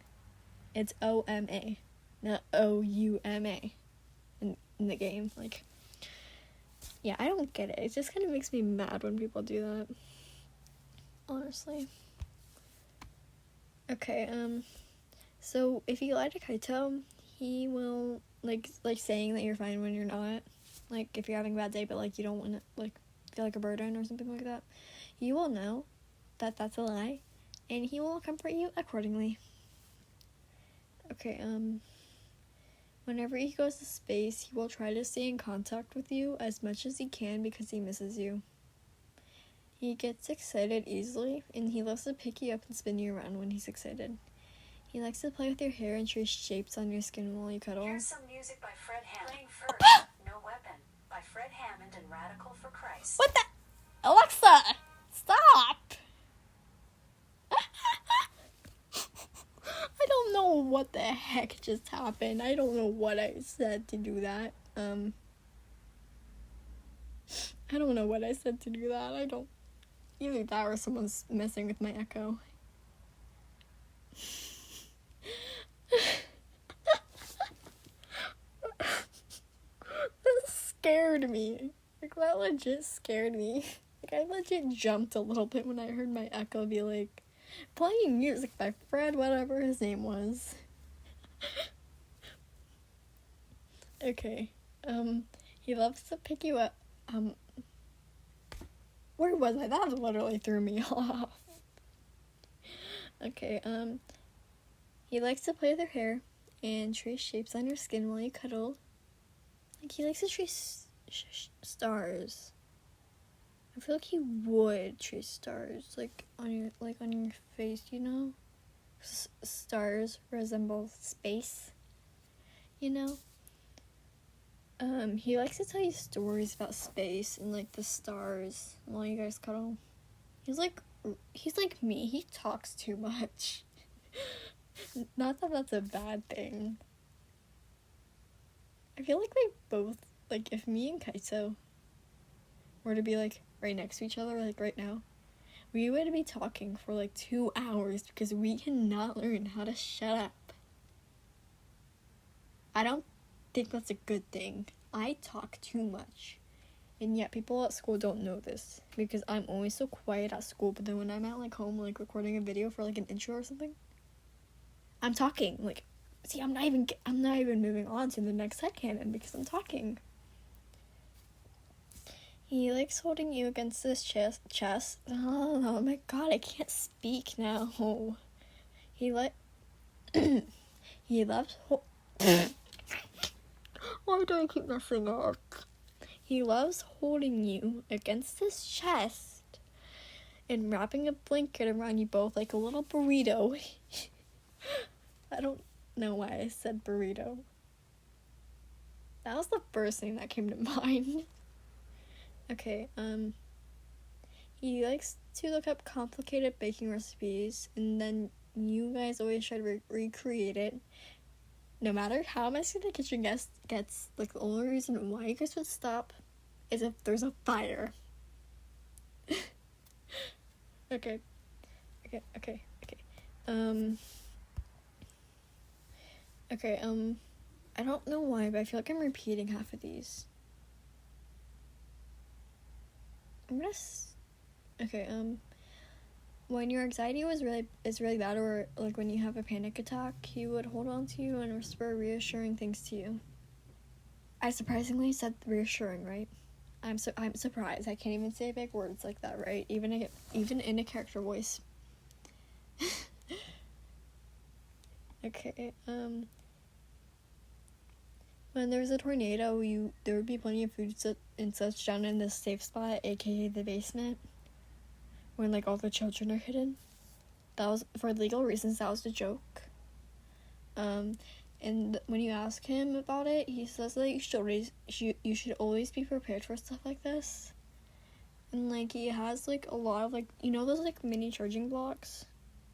It's O-M-A, not O-U-M-A in the game. Like, yeah, I don't get it. It just kind of makes me mad when people do that. Honestly. Okay, so if you lie to Kaito, he will, like saying that you're fine when you're not. Like, if you're having a bad day, but, like, you don't want to, like, feel like a burden or something like that, you will know that that's a lie, and he will comfort you accordingly. Okay, whenever he goes to space, he will try to stay in contact with you as much as he can because he misses you. He gets excited easily, and he loves to pick you up and spin you around when he's excited. He likes to play with your hair and trace shapes on your skin while you cuddle. Here's some music by Fred Hammond. First, No Weapon by Fred Hammond and Radical for Christ. What the? Alexa, stop! I don't know what the heck just happened. I don't know what I said to do that. I don't know what I said to do that. Either that or someone's messing with my echo. That scared me. Like, that legit scared me. Like, I legit jumped a little bit when I heard my echo be like, playing music by Fred, whatever his name was. Okay, he loves to pick you up, Where was I? That literally threw me off. Okay, he likes to play with her hair and trace shapes on your skin while you cuddle. Like, he likes to trace stars. I feel like he would trace stars, like on your face, you know? Stars resemble space, you know? He likes to tell you stories about space and, like, the stars while you guys cuddle. He's like me. He talks too much. Not that that's a bad thing. I feel like we both, like, if me and Kaito were to be, like, right next to each other, like, right now, we would be talking for, like, 2 hours because we cannot learn how to shut up. I don't think that's a good thing. I talk too much. And yet people at school don't know this because I'm always so quiet at school, but then when I'm at, like, home, like, recording a video for, like, an intro or something, I'm talking. Like, see, I'm not even moving on to the next headcanon because I'm talking. He likes holding you against his chest. Oh my god, I can't speak now. He loves why do I keep messing up? He loves holding you against his chest and wrapping a blanket around you both like a little burrito. I don't know why I said burrito. That was the first thing that came to mind. Okay, he likes to look up complicated baking recipes, and then you guys always try to recreate it. No matter how messy the kitchen gets, like, the only reason why you guys would stop is if there's a fire. Okay. Okay, I don't know why, but I feel like I'm repeating half of these. When your anxiety is really bad, or, like, when you have a panic attack, he would hold on to you and whisper reassuring things to you. I surprisingly said reassuring, right? I'm surprised. I can't even say big words like that, right? Even in a character voice. Okay, when there's a tornado, there would be plenty of food and such down in this safe spot, aka the basement, when, like, all the children are hidden. That was, for legal reasons, that was a joke. And when you ask him about it, he says that you should always be prepared for stuff like this. And, like, he has, like, a lot of, like, you know those, like, mini charging blocks?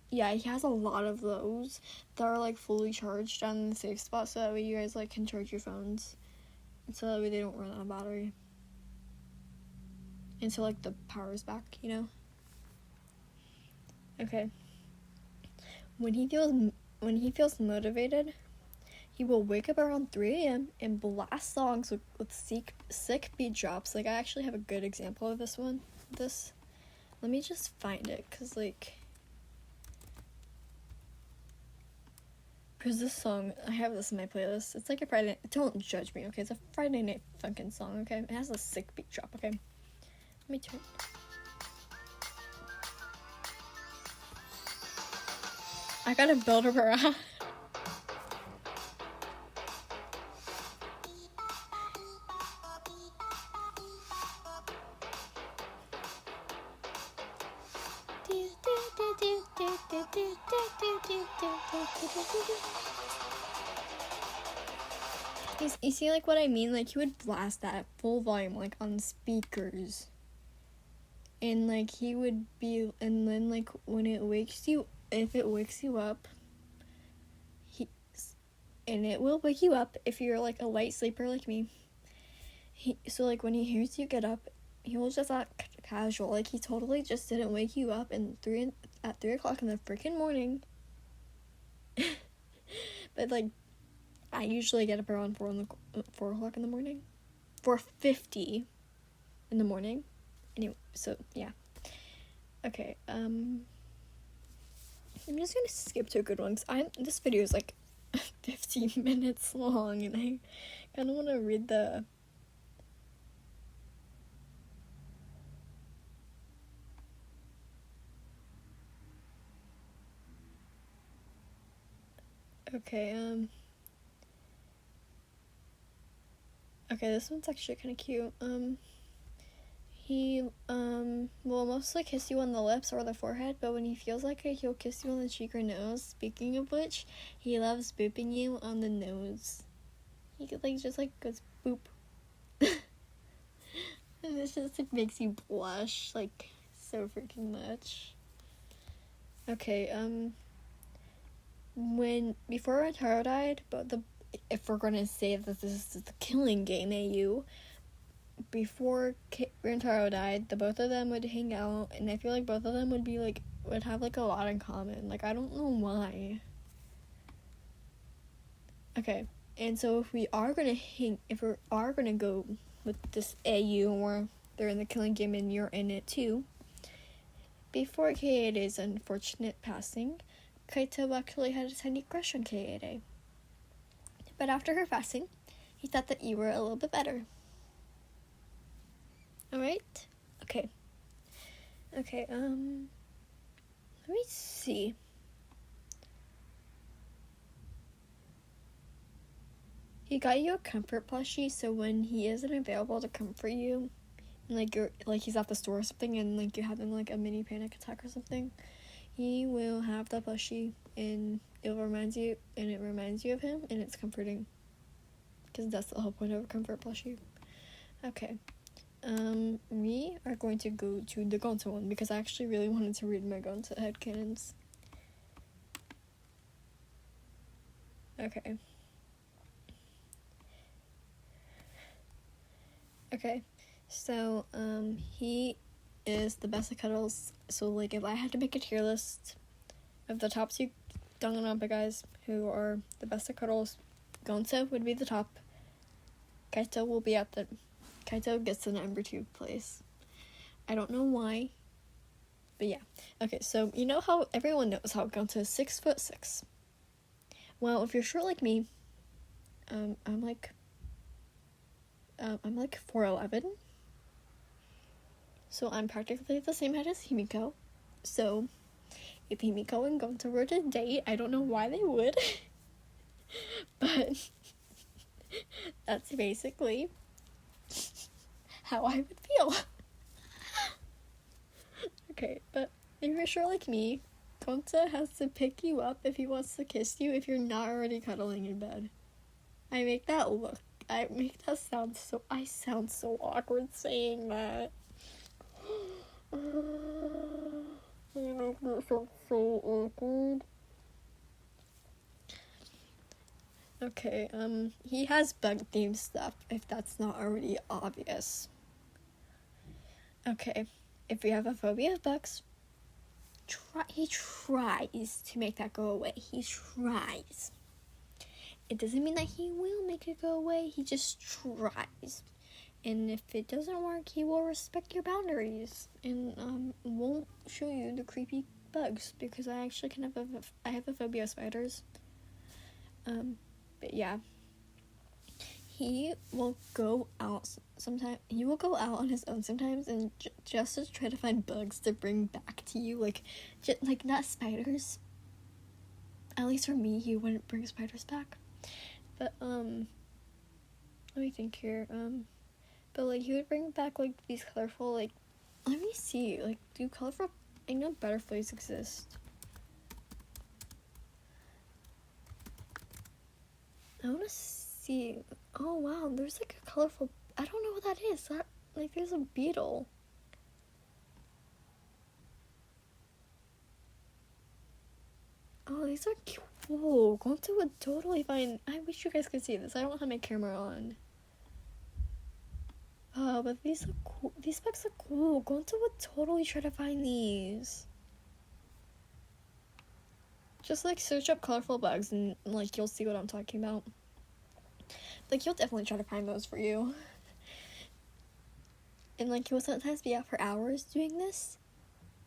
Yeah, he has a lot of those that are, like, fully charged down in the safe spot, so that way you guys, like, can charge your phones. And so that way they don't run out of battery. Until, like, the power's back, you know? Okay. When he feels motivated, he will wake up around 3 a.m. and blast songs with sick beat drops. Like, I actually have a good example of this. Let me just find it, because this song, I have this in my playlist. It's like a Friday, don't judge me, okay? It's a Friday Night Funkin' song, okay? It has a sick beat drop, okay? Let me turn. I gotta build up around. You see, like, what I mean? Like, he would blast that at full volume, like, on speakers. And, like, he would be, and then, like, when it wakes you, if it wakes you up, and it will wake you up if you're, like, a light sleeper like me. So, like, when he hears you get up, he will just act casual. Like, he totally just didn't wake you up at 3 o'clock in the freaking morning. But, like, I usually get up around 4 o'clock in the morning. 4:50 in the morning. Anyway, so, yeah. Okay, I'm just gonna skip to a good one, because this video is, like, 15 minutes long, and I kind of want to read Okay, okay, this one's actually kind of cute. He, will mostly kiss you on the lips or the forehead, but when he feels like it, he'll kiss you on the cheek or nose. Speaking of which, he loves booping you on the nose. He could, like, just, like, goes boop. And this just, like, makes you blush, like, so freaking much. Okay, before Rentaro died, but if we're gonna say that this is the killing game, AU, before Rentaro died, the both of them would hang out, and I feel like both of them would have like a lot in common. Like, I don't know why. Okay, and so if we are gonna go with this AU, or they're in the killing game and you're in it too, before Kaede's unfortunate passing, Kaito actually had a tiny crush on Kaede. But after her passing, he thought that you were a little bit better. Alright? Okay. Okay, let me see. He got you a comfort plushie, so when he isn't available to comfort you, and like he's at the store or something, and like you're having like a mini panic attack or something, he will have the plushie, and it reminds you of him, and it's comforting. Because that's the whole point of a comfort plushie. Okay. We are going to go to the Gonta one, because I actually really wanted to read my Gonta headcanons. Okay. Okay. So, he is the best at cuddles. So, like, if I had to make a tier list of the top 2 Danganronpa guys who are the best at cuddles, Gonta would be the top. Kaito gets the number 2 place. I don't know why, but yeah. Okay, so you know how everyone knows how Gonta is 6'6". Well, if you're short like me, I'm like 4'11". So I'm practically the same height as Himiko. So if Himiko and Gonta were to date, I don't know why they would, but that's basically how I would feel. Okay, but if you're short like me, Gonta has to pick you up if he wants to kiss you if you're not already cuddling in bed. I sound so awkward saying that. I make myself so awkward. Okay, he has bug themed stuff, if that's not already obvious. Okay, if you have a phobia of bugs, he tries to make that go away. He tries. It doesn't mean that he will make it go away, he just tries. And if it doesn't work, he will respect your boundaries and won't show you the creepy bugs, because I actually I have a phobia of spiders. But yeah, he will go out sometimes. He will go out on his own sometimes, and just to try to find bugs to bring back to you, like not spiders. At least for me, he wouldn't bring spiders back. But let me think here. But like he would bring back like these colorful, like, let me see, like, do colorful, I know butterflies exist. I want to see. Oh wow, there's like a colorful, I don't know what that is. That, like, there's a beetle. Oh, these are cool. Gonta would totally find. I wish you guys could see this. I don't have my camera on. Oh, but these are cool. These bugs are cool. Gonta would totally try to find these. Just like search up colorful bugs and like you'll see what I'm talking about. Like he'll definitely try to find those for you. And like he'll sometimes be out for hours doing this.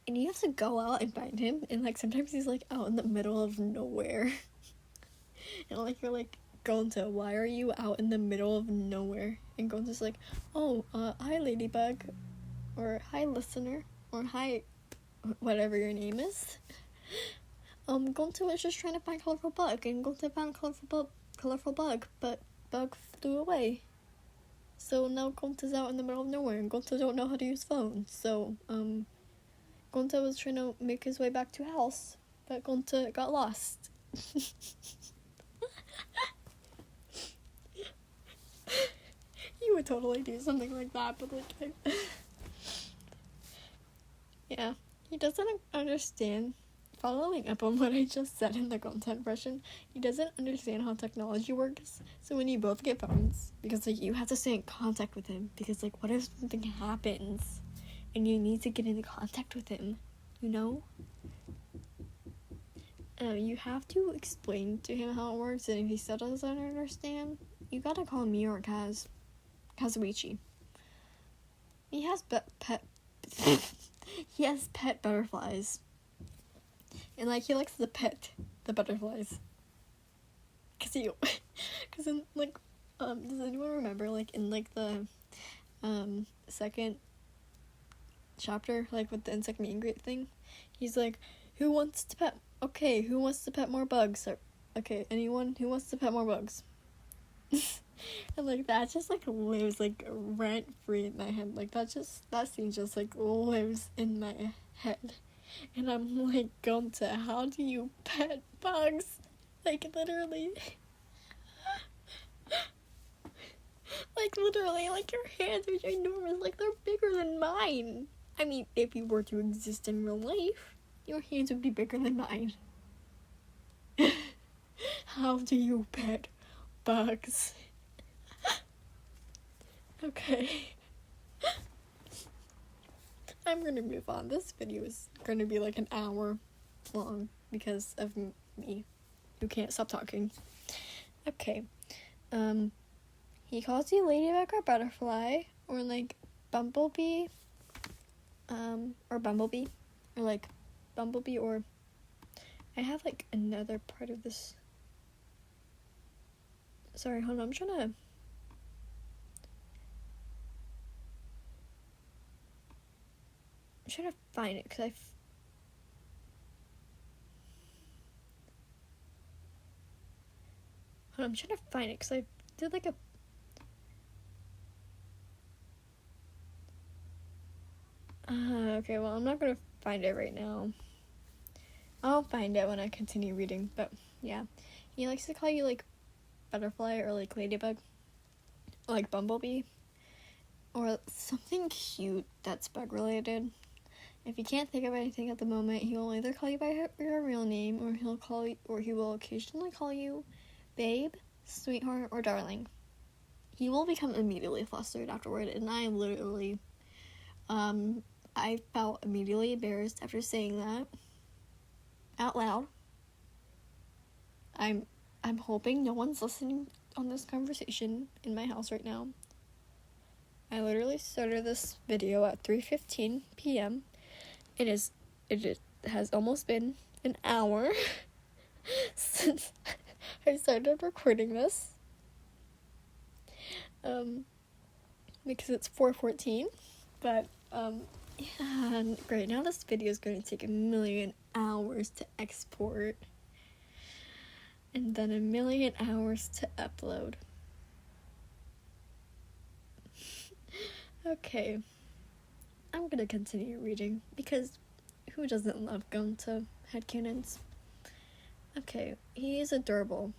And you have to go out and find him. And like sometimes he's like out in the middle of nowhere. And like you're like, Gonta, why are you out in the middle of nowhere? And Gonta's like, oh, hi ladybug. Or hi listener. Or hi whatever your name is. Gonta was just trying to find colorful bug, and Gonta found colorful bug, but bug flew away. So now Gonta's out in the middle of nowhere, and Gonta don't know how to use phones. So, Gonta was trying to make his way back to house, but Gonta got lost. You would totally do something like that, but like, yeah, he doesn't understand. Following up on what I just said in the Gonta impression, he doesn't understand how technology works. So when you both get phones, because like you have to stay in contact with him, because like what if something happens, and you need to get into contact with him, you know? You have to explain to him how it works, and if he still doesn't understand, you gotta call me or Kazuichi. He has he has pet butterflies. And like he likes to pet the butterflies. Cause in like does anyone remember like in like the second chapter, like with the insect meet and greet thing, he's like, who wants to pet more bugs? Or, okay, anyone who wants to pet more bugs? And like that just like lives like rent free in my head. Like that scene just like lives in my head. And I'm like, Gonta, how do you pet bugs? Like literally. Like literally, like your hands are ginormous, like they're bigger than mine. I mean, if you were to exist in real life, your hands would be bigger than mine. How do you pet bugs? Okay. I'm gonna move on. This video is gonna be like an hour long because of me, who can't stop talking. Okay. He calls you ladybug or butterfly, or like bumblebee, or bumblebee, or like bumblebee, or I have like another part of this. Sorry, hold on, I'm trying to find it because I'm trying to find it because I did like a okay, well, I'm not gonna find it right now. I'll find it when I continue reading, but yeah, he likes to call you like butterfly or like ladybug or like bumblebee or something cute that's bug related. If he can't think of anything at the moment, he will either call you by your real name, or he will occasionally call you babe, sweetheart, or darling. He will become immediately flustered afterward, and I literally, I felt immediately embarrassed after saying that out loud. I'm hoping no one's listening on this conversation in my house right now. I literally started this video at 3:15 p.m. It has almost been an hour since I started recording this. Because it's 4:14, but yeah, great. Now this video is going to take 1,000,000 hours to export, and then 1,000,000 hours to upload. Okay, I'm gonna continue reading because who doesn't love Gonta headcanons? Okay, he is adorable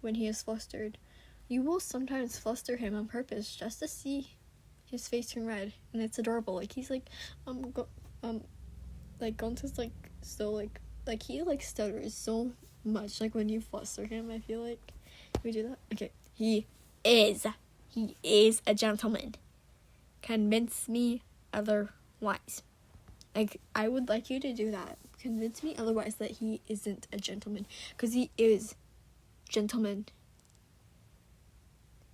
when he is flustered. You will sometimes fluster him on purpose just to see his face turn red, and it's adorable. Like he's like like Gonta's like so like he like stutters so much. Like when you fluster him, I feel like we do that. Okay, he is a gentleman. Convince me otherwise. Like I would like you to do that. Convince me otherwise that he isn't a gentleman, because he is gentleman.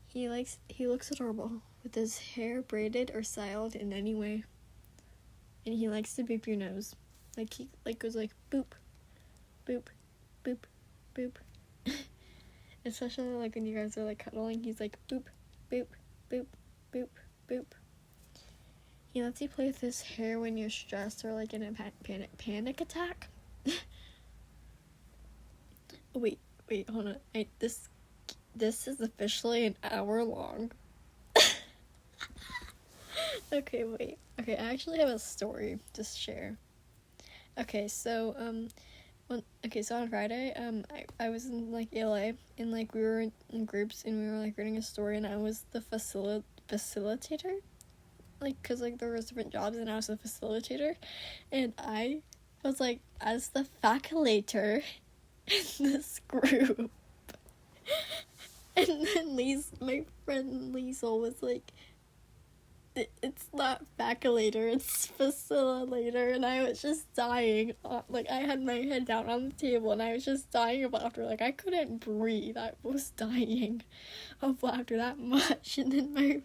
He looks adorable with his hair braided or styled in any way, and he likes to boop your nose. Like he like goes like boop, boop, boop, boop. Especially like when you guys are like cuddling, he's like boop, boop, boop, boop, boop. He lets you play with his hair when you're stressed or like in a panic attack. Wait, hold on. This is officially an hour long. Okay, wait. Okay, I actually have a story to share. Okay, so so on Friday, I was in like LA, and like we were in groups, and we were like reading a story, and I was the facilitator, like, cause like there was different jobs, and I was the facilitator, and I was like as the facilitator in this group, and then my friend Liesel was like, it's not facilitator, it's facilitator, and I was just dying. Like, I had my head down on the table, and I was just dying of laughter. Like, I couldn't breathe. I was dying of laughter that much. And then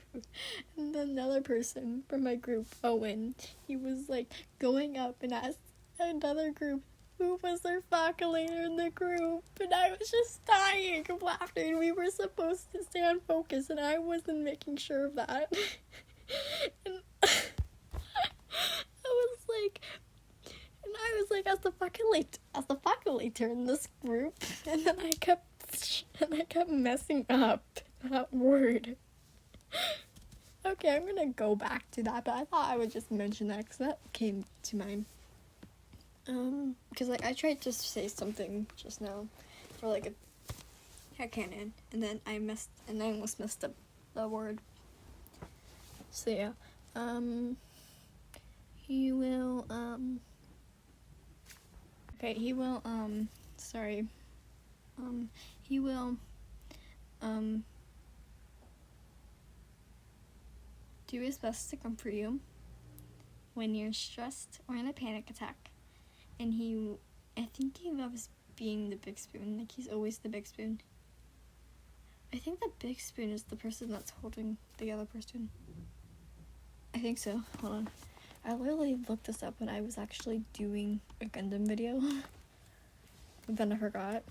the other person from my group, Owen, he was like going up and asked another group who was their facilitator in the group, and I was just dying of laughter. And we were supposed to stay on focus, and I wasn't making sure of that. And I was like, as the facilitator in this group, and then I kept messing up that word. Okay, I'm gonna go back to that, but I thought I would just mention that because that came to mind. Because like I tried to say something just now for like a canon, and then I almost messed up the word. So yeah, he will, do his best to comfort you when you're stressed or in a panic attack. And I think he loves being the big spoon, like he's always the big spoon. I think the big spoon is the person that's holding the other person. I think so. Hold on. I literally looked this up when I was actually doing a Gundam video. But then I forgot.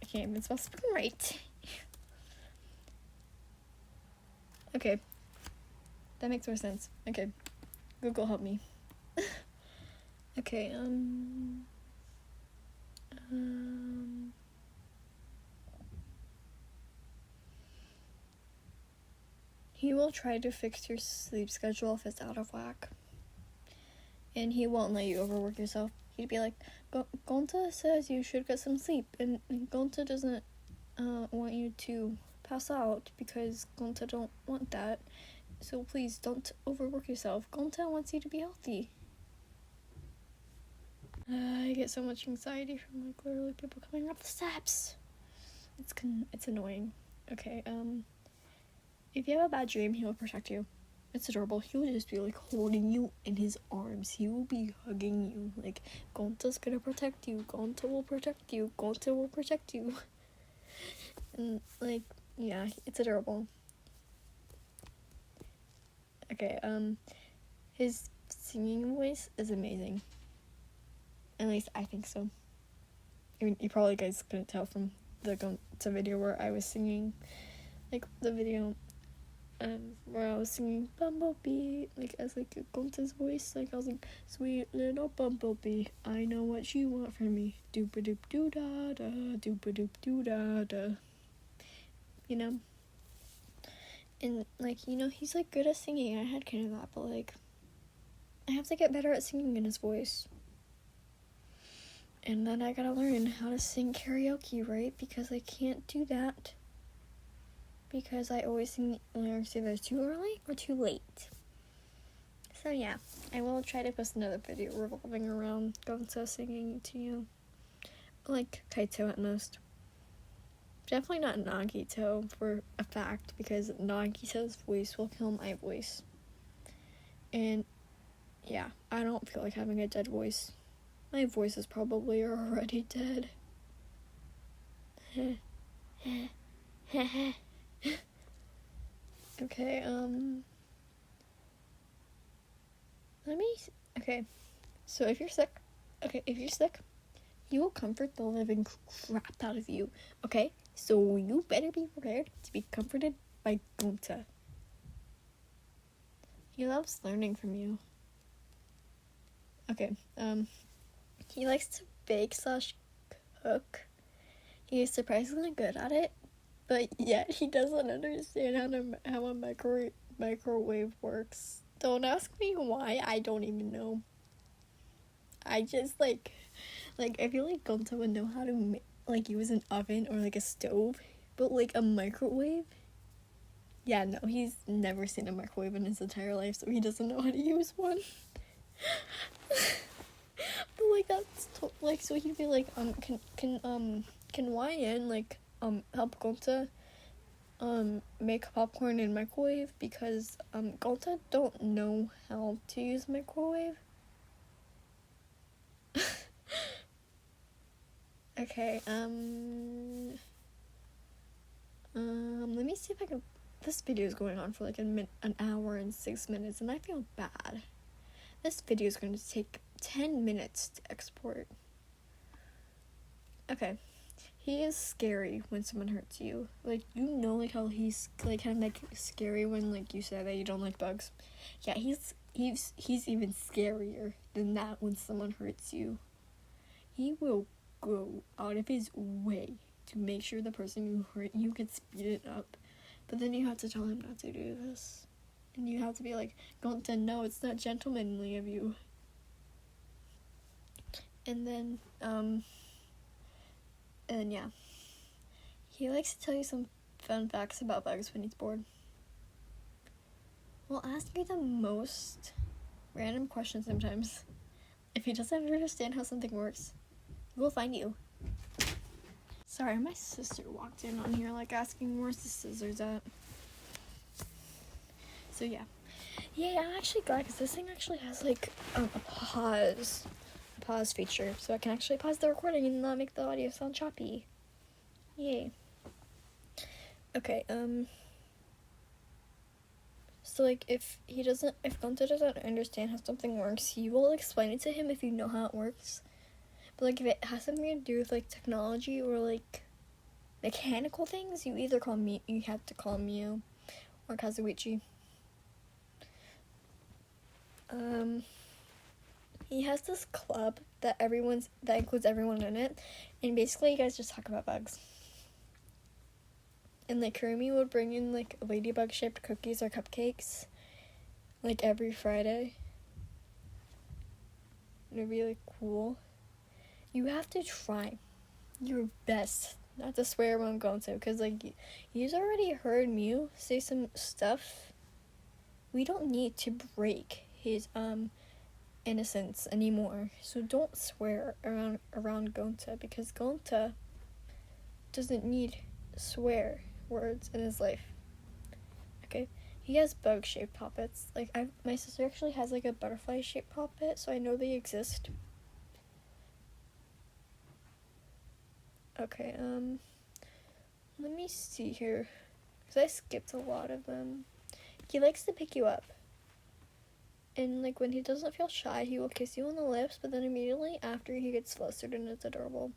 Okay, I'm supposed to be right. Okay. That makes more sense. Okay. Google, help me. Okay, he will try to fix your sleep schedule if it's out of whack. And he won't let you overwork yourself. He'd be like, Gonta says you should get some sleep, and Gonta doesn't want you to pass out because Gonta don't want that. So please don't overwork yourself. Gonta wants you to be healthy. I get so much anxiety from like literally people coming up the steps. It's annoying. Okay, if you have a bad dream, he will protect you. It's adorable. He will just be like holding you in his arms. He will be hugging you. Like, Gonta's gonna protect you. Gonta will protect you. Gonta will protect you. And like, yeah, it's adorable. Okay, his singing voice is amazing. At least I think so. I mean, you probably guys couldn't tell from the Gonta video where I was singing, like the video where I was singing Bumblebee, like as like Gonta's voice, like I was like, sweet little Bumblebee, I know what you want from me, doopa doop doo da da, doopa doop doo da da, you know. And like, you know, he's like good at singing. I had kind of that, but like, I have to get better at singing in his voice. And then I gotta learn how to sing karaoke, right? Because I can't do that. Because I always sing lyrics either too early or too late. So yeah, I will try to post another video revolving around Gonta singing to you. Like Kaito at most. Definitely not Nagito for a fact, because Nagito's voice will kill my voice. And yeah, I don't feel like having a dead voice. My voice is probably already dead. Okay, okay, so if you're sick, he will comfort the living crap out of you, okay? So you better be prepared to be comforted by Gonta. He loves learning from you. Okay, he likes to bake slash cook. He's surprisingly good at it, but yet he doesn't understand how a microwave works. Don't ask me why, I don't even know. I just like I feel like Gonta would know how to like use an oven or like a stove, but like a microwave. Yeah, no, he's never seen a microwave in his entire life, so he doesn't know how to use one. But like that's like, so he'd be like, can YN like help Gonta make popcorn in microwave, because Gonta don't know how to use microwave. Okay, let me see if I can. This video is going on for like an hour and 6 minutes, and I feel bad. This video is going to take 10 minutes to export. Okay, he is scary when someone hurts you. Like, you know, like how he's like kind of like scary when like you say that you don't like bugs. Yeah, he's even scarier than that when someone hurts you. He will go out of his way to make sure the person who hurt you can speed it up. But then you have to tell him not to do this. And you have to be like, Gonta, no, it's not gentlemanly of you. And then, yeah. He likes to tell you some fun facts about bugs when he's bored. We'll ask you the most random questions sometimes. If he doesn't understand how something works, we'll find you. Sorry, my sister walked in on here, like, asking where's the scissors at. So, yeah. Yeah, I'm actually glad, because this thing actually has, like, a pause feature. So I can actually pause the recording and not make the audio sound choppy. Yay. Okay, so, like, if Gonta doesn't understand how something works, you will explain it to him if you know how it works. But, like, if it has something to do with, like, technology or, like, mechanical things, you have to call Mew or Kazuichi. He has this club that includes everyone in it, and basically you guys just talk about bugs. And, like, Kurumi would bring in, like, ladybug-shaped cookies or cupcakes, like, every Friday. It would be, like, cool. You have to try your best not to swear around Gonta, because, like, you've already heard Mew say some stuff. We don't need to break his, innocence anymore. So don't swear around Gonta, because Gonta doesn't need swear words in his life. Okay? He has bug-shaped puppets. Like, my sister actually has, like, a butterfly-shaped puppet, so I know they exist. Okay, let me see here, because I skipped a lot of them. He likes to pick you up. And, like, when he doesn't feel shy, he will kiss you on the lips, but then immediately after, he gets flustered, and it's adorable.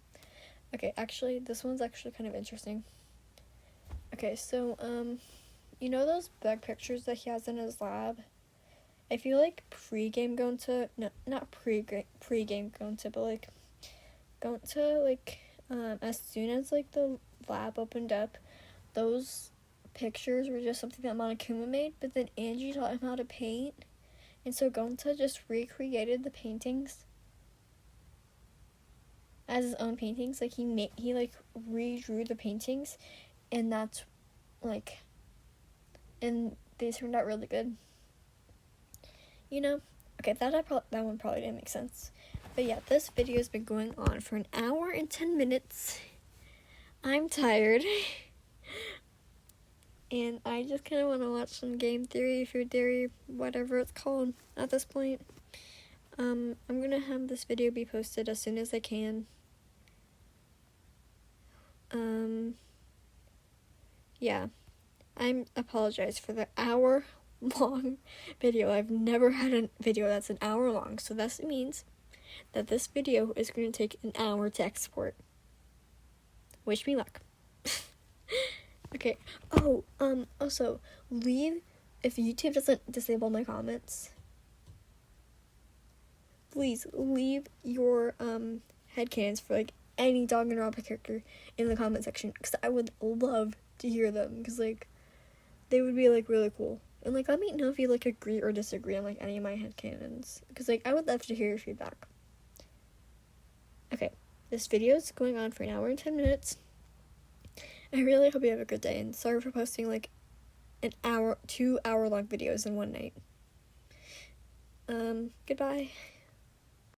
Okay, actually, this one's actually kind of interesting. Okay, so, you know those bug pictures that he has in his lab? I feel like pre-game Gonta, no, not pre-game Gonta, but, like, Gonta, like, as soon as, like, the lab opened up, those pictures were just something that Monokuma made, but then Angie taught him how to paint. And so Gonta just recreated the paintings as his own paintings. Like, he redrew the paintings, and that's, like, and they turned out really good. You know? Okay, that one probably didn't make sense. But yeah, this video has been going on for an hour and 10 minutes. I'm tired. And I just kind of want to watch some game theory, food theory, whatever it's called at this point. I'm going to have this video be posted as soon as I can. Yeah. I apologize for the hour-long video. I've never had a video that's an hour long, so that means that this video is going to take an hour to export. Wish me luck. Okay. Oh, also, if YouTube doesn't disable my comments, please leave your headcanons for like any dog and rabbit character in the comment section, because I would love to hear them, because like they would be like really cool. And like let me know if you like agree or disagree on like any of my headcanons, because like I would love to hear your feedback. Okay, this video is going on for an hour and 10 minutes. I really hope you have a good day, and sorry for posting like 2 hour long videos in one night. Goodbye.